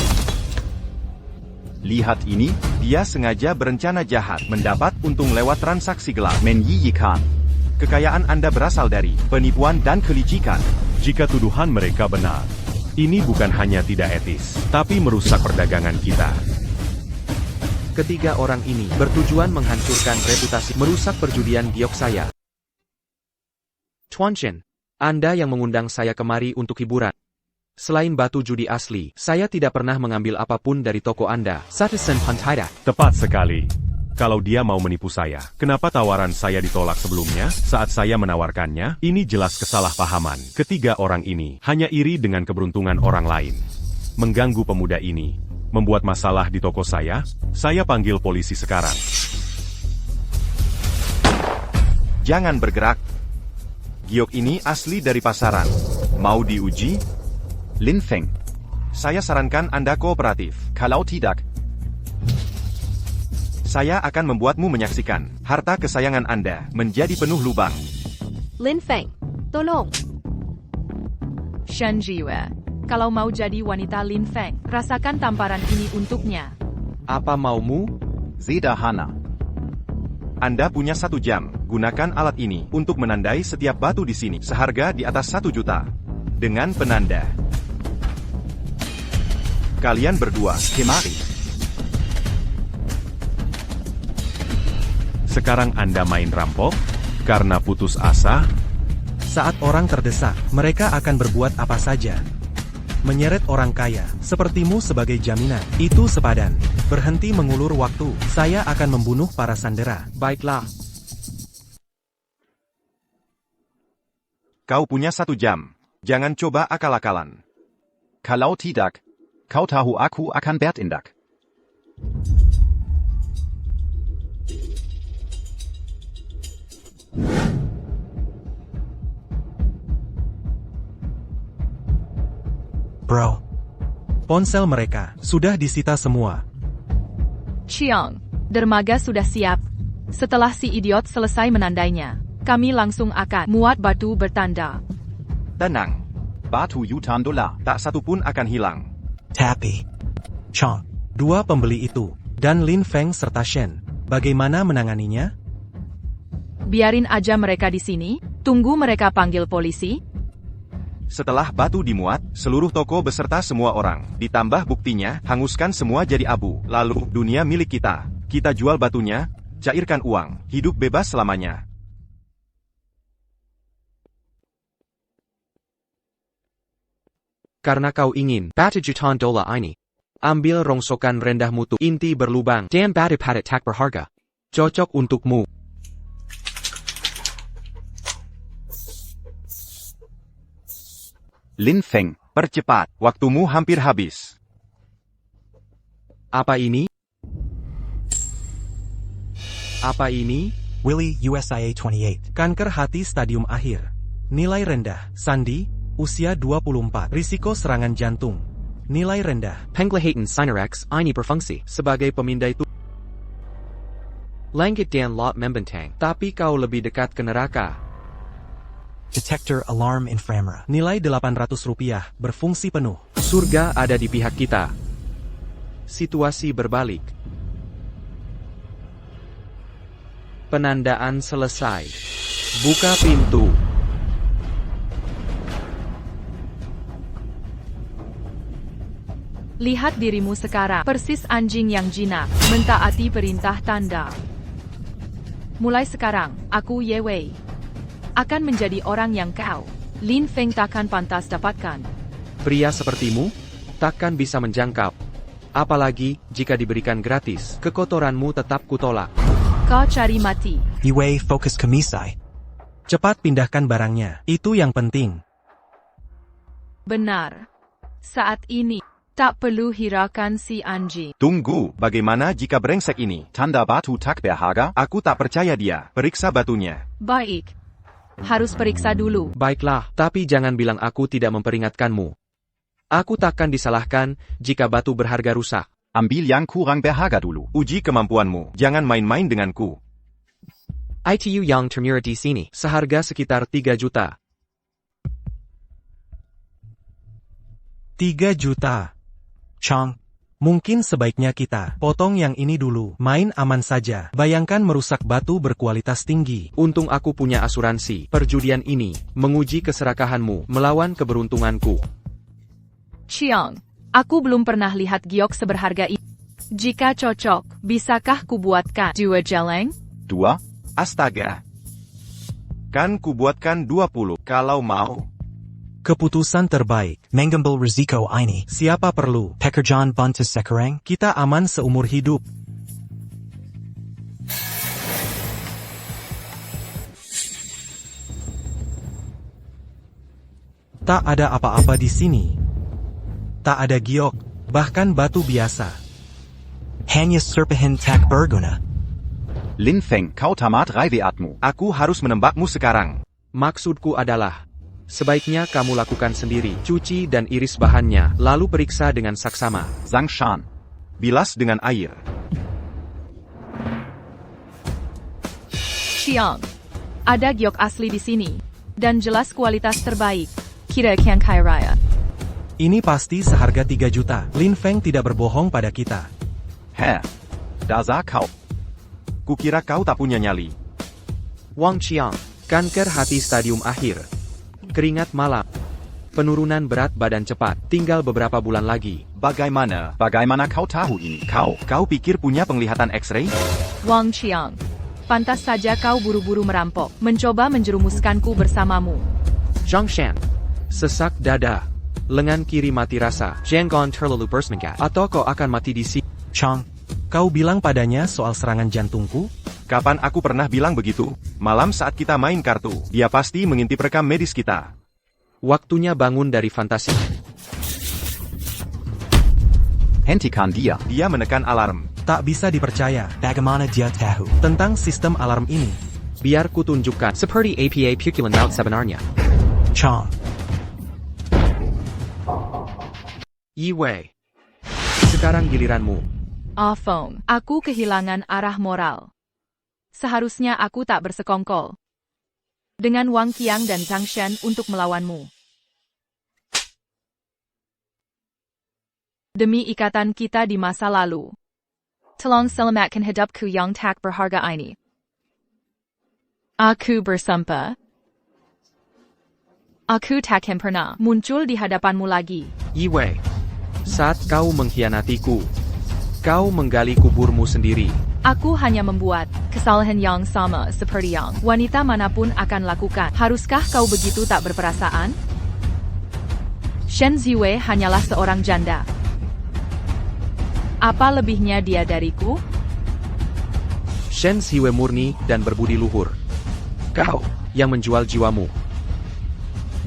Lihat ini, dia sengaja berencana jahat mendapat untung lewat transaksi gelap. Menyiyikan. Kekayaan Anda berasal dari penipuan dan kelicikan. Jika tuduhan mereka benar, ini bukan hanya tidak etis, tapi merusak perdagangan kita. Ketiga orang ini bertujuan menghancurkan reputasi, merusak perjudian giok saya. Tuan Chen, Anda yang mengundang saya kemari untuk hiburan. Selain batu judi asli, saya tidak pernah mengambil apapun dari toko Anda. Satasen Pantaida. Tepat sekali. Kalau dia mau menipu saya, kenapa tawaran saya ditolak sebelumnya? Saat saya menawarkannya, ini jelas kesalahpahaman. Ketiga orang ini hanya iri dengan keberuntungan orang lain. Mengganggu pemuda ini, membuat masalah di toko saya panggil polisi sekarang. Jangan bergerak. Giok ini asli dari pasaran. Mau diuji? Lin Feng. Saya sarankan Anda kooperatif. Kalau tidak, saya akan membuatmu menyaksikan harta kesayangan Anda menjadi penuh lubang. Lin Feng, tolong. Shen Jiwe, kalau mau jadi wanita Lin Feng, rasakan tamparan ini untuknya. Apa maumu? sederhana. Anda punya 1 jam. Gunakan alat ini untuk menandai setiap batu di sini seharga di atas 1 juta. Dengan penanda. Kalian berdua, Kemari. Sekarang Anda main rampok? Karena putus asa? Saat orang terdesak, mereka akan berbuat apa saja. Menyeret orang kaya, sepertimu sebagai jaminan. Itu sepadan. Berhenti mengulur waktu. Saya akan membunuh para sandera. Baiklah. kau punya 1 jam. Jangan coba akal-akalan. Kalau tidak, kau tahu aku akan bertindak. Bro. Ponsel mereka sudah disita semua. Chiang, dermaga sudah siap. Setelah si idiot selesai menandainya, kami langsung akan muat batu bertanda. Tenang. Batu jutaan dolar. Tak satu pun akan hilang. Tapi, Chong, 2 pembeli itu, dan Lin Feng serta Shen, bagaimana menanganinya? Biarin aja mereka di sini, tunggu mereka panggil polisi. Setelah batu dimuat, seluruh toko beserta semua orang. Ditambah buktinya, hanguskan semua jadi abu. Lalu, dunia milik kita. Kita jual batunya, cairkan uang, hidup bebas selamanya. Karena kau ingin batu jutaan dolar ini. Ambil rongsokan rendah mutu inti berlubang dan batu padat tak berharga. Cocok untukmu. Lin Feng. Percepat, waktumu hampir habis. Apa ini? Apa ini? Willie USIA 28. Kanker hati stadium akhir. Nilai rendah. Sandi, usia 24. Risiko serangan jantung. Nilai rendah. Penglihatan Sinerex, ini berfungsi sebagai pemindai tubuh. Langit dan lot membentang, tapi kau lebih dekat ke neraka. Detector alarm inframerah. Nilai Rp800, berfungsi penuh. Surga ada di pihak kita. Situasi berbalik. Penandaan selesai. Buka pintu. Lihat dirimu sekarang, persis anjing yang jinak, mentaati perintah tanda. Mulai sekarang, aku Ye Wei akan menjadi orang yang kau, Lin Feng, takkan pantas dapatkan. Pria sepertimu takkan bisa menjangkau. Apalagi jika diberikan gratis, kekotoranmu tetap kutolak. Kau cari mati. Yue fokus ke misai. Cepat pindahkan barangnya, itu yang penting. Benar. Saat ini, tak perlu hiraukan si anjing. Tunggu, bagaimana jika brengsek ini? Tanda batu tak berharga? Aku tak percaya dia. Periksa batunya. Baik. Harus periksa dulu. Baiklah, tapi jangan bilang aku tidak memperingatkanmu. Aku takkan disalahkan jika batu berharga rusak. Ambil yang kurang berharga dulu. Uji kemampuanmu, jangan main-main denganku. ITU yang termurah di sini, seharga sekitar 3 juta. 3 juta. Chang. Mungkin sebaiknya kita potong yang ini dulu. Main aman saja. Bayangkan merusak batu berkualitas tinggi. Untung aku punya asuransi. Perjudian ini menguji keserakahanmu melawan keberuntunganku. Chiang, aku belum pernah lihat giok seberharga ini. Jika cocok, bisakah kubuatkan 2 jeleng? 2? Astaga. Kan kubuatkan 20 kalau mau. Keputusan terbaik. Mengambil risiko ini. Siapa perlu? Pekerjaan bantu sekarang. Kita aman seumur hidup. Tak ada apa-apa di sini. Tak ada giok, bahkan batu biasa. Hanya serpihan tak berguna. Lin Feng, kau tamat raiveatmu. Aku harus menembakmu sekarang. Maksudku adalah, sebaiknya kamu lakukan sendiri. Cuci dan iris bahannya, lalu periksa dengan saksama. Zhang Shan. Bilas dengan air. Chiang, ada giok asli di sini. Dan jelas kualitas terbaik. Kira Kang Kai Raya. Ini pasti seharga 3 juta. Lin Feng tidak berbohong pada kita. Dasar kau. Kukira kau tak punya nyali. Wang Qiang, kanker hati stadium akhir. Keringat malam. Penurunan berat badan cepat, tinggal beberapa bulan lagi. Bagaimana? Bagaimana kau tahu ini? Kau pikir punya penglihatan X-ray? Wang Qiang, pantas saja kau buru-buru merampok, mencoba menjerumuskanku bersamamu. Zhang Shan, sesak dada. Lengan kiri mati rasa, jangan terlalu bersemangat, atau kau akan mati di sini. Chang. Kau bilang padanya soal serangan jantungku? Kapan aku pernah bilang begitu? Malam saat kita main kartu, dia pasti mengintip rekam medis kita. Waktunya bangun dari fantasi. Hentikan dia. Dia menekan alarm. Tak bisa dipercaya. Bagaimana dia tahu? Tentang sistem alarm ini. Biar kutunjukkan. Seperti APA pukulan maut sebenarnya. Chang. Yi Wei. Sekarang giliranmu. Phone, aku kehilangan arah moral. Seharusnya aku tak bersekongkol dengan Wang Qiang dan Zhang Shan untuk melawanmu. Demi ikatan kita di masa lalu. Tolong selamatkan hidupku yang tak berharga ini. Aku bersumpah. Aku takkan pernah muncul di hadapanmu lagi. Yi Wei. Saat kau mengkhianatiku, kau menggali kuburmu sendiri. Aku hanya membuat kesalahan yang sama seperti yang wanita manapun akan lakukan. Haruskah kau begitu tak berperasaan? Shen Ziwei hanyalah seorang janda. Apa lebihnya dia dariku? Shen Ziwei murni dan berbudi luhur. Kau yang menjual jiwamu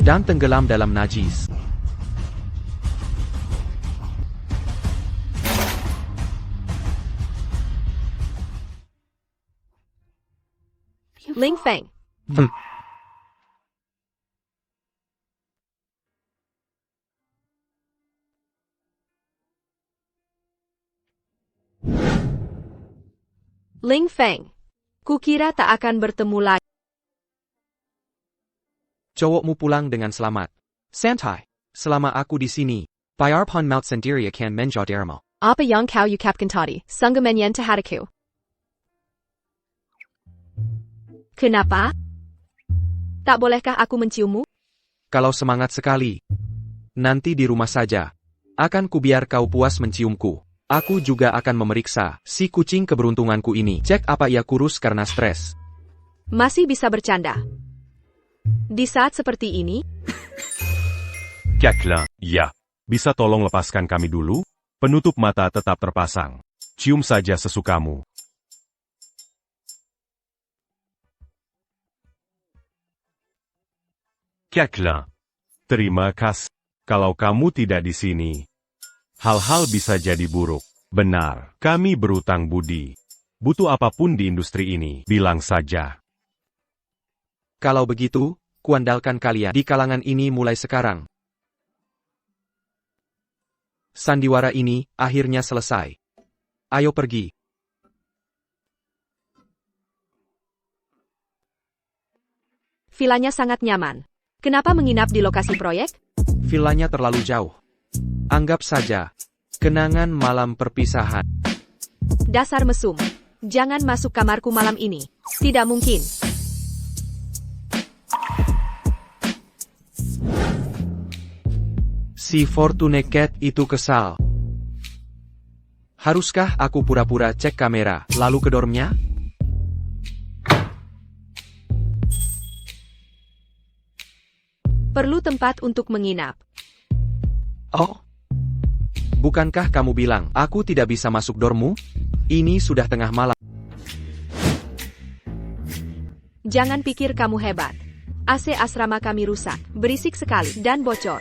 dan tenggelam dalam najis. Ling Feng. Ling Feng. Kukira tak akan bertemu lagi. Cowokmu pulang dengan selamat. Santai. Selama aku di sini, biarpun maut sendiri akan menjauhmu. Apa yang kau ucapkan tadi? Sungguh menyentuh hatiku. Kenapa? Tak bolehkah aku menciummu? Kalau semangat sekali, nanti di rumah saja. Akan kubiar kau puas menciumku. Aku juga akan memeriksa si kucing keberuntunganku ini. Cek apa ia kurus karena stres. Masih bisa bercanda. Di saat seperti ini, Caquelin, Ya. Bisa tolong lepaskan kami dulu? Penutup mata tetap terpasang. Cium saja sesukamu. Caquelin. Terima kasih. Kalau kamu tidak di sini, hal-hal bisa jadi buruk. Benar, kami berutang budi. Butuh apapun di industri ini, bilang saja. Kalau begitu, kuandalkan kalian di kalangan ini mulai sekarang. Sandiwara ini akhirnya selesai. Ayo pergi. vilanya sangat nyaman. Kenapa menginap di lokasi proyek? Vilanya terlalu jauh. Anggap saja kenangan malam perpisahan. Dasar mesum. Jangan masuk kamarku malam ini. Tidak mungkin. Si Fortune Cat itu kesal. Haruskah aku pura-pura cek kamera, lalu ke dormnya? Perlu tempat untuk menginap. Oh. Bukankah kamu bilang, aku tidak bisa masuk dormmu? Ini sudah tengah malam. Jangan pikir kamu hebat. AC asrama kami rusak, berisik sekali, dan bocor.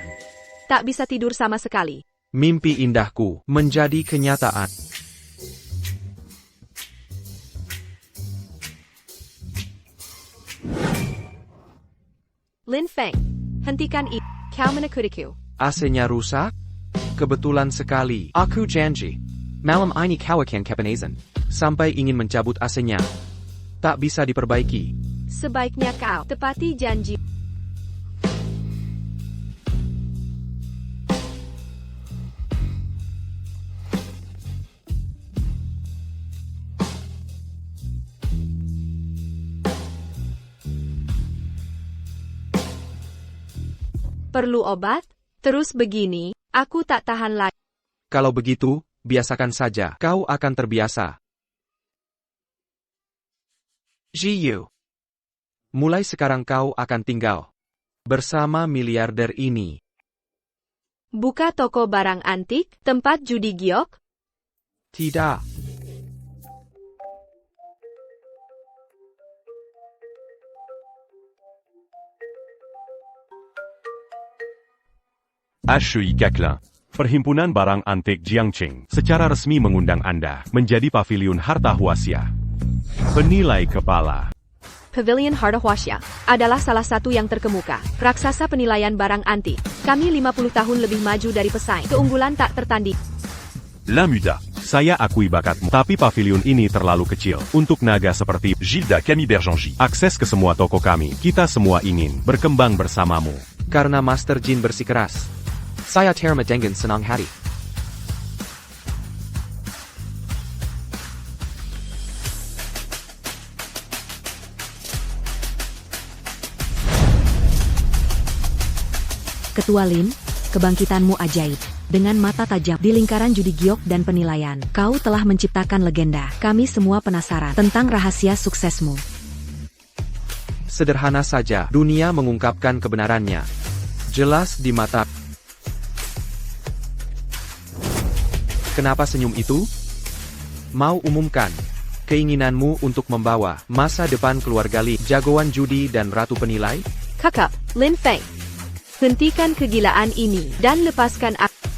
Tak bisa tidur sama sekali. Mimpi indahku menjadi kenyataan. Lin Feng, hentikan itu. Kau menakutiku. AC-nya rusak? Kebetulan sekali. Aku janji. Malam ini kau akan kepenazan. Sampai ingin mencabut AC-nya. Tak bisa diperbaiki. Sebaiknya kau tepati janji. Perlu obat? Terus begini, aku tak tahan lagi. Kalau begitu, biasakan saja. Kau akan terbiasa. Jiyu. Mulai sekarang kau akan tinggal bersama miliarder ini. Buka toko barang antik, tempat judi giok? Tidak. HEI Caquelin, Perhimpunan Barang Antik Jiangqing, secara resmi mengundang Anda menjadi pavilion harta huasia. Penilai kepala. Pavilion Harta Huasia adalah salah satu yang terkemuka, raksasa penilaian barang antik. Kami 50 tahun lebih maju dari pesaing, keunggulan tak tertanding. L'Inmuda. Saya akui bakatmu, tapi pavilion ini terlalu kecil untuk naga seperti Gilda Camille Bergenji. akses ke semua toko kami. Kita semua ingin berkembang bersamamu. Karena Master Jin bersikeras. Saya terima dengan senang hati. Ketua Lin, kebangkitanmu ajaib. Dengan mata tajam di lingkaran judi giok dan penilaian, kau telah menciptakan legenda. Kami semua penasaran tentang rahasia suksesmu. Sederhana saja, dunia mengungkapkan kebenarannya. Jelas di mata. Kenapa senyum itu? Mau umumkan keinginanmu untuk membawa masa depan keluarga Li, jagoan judi dan ratu penilai? Kakak, Lin Feng. Hentikan kegilaan ini dan lepaskan aku.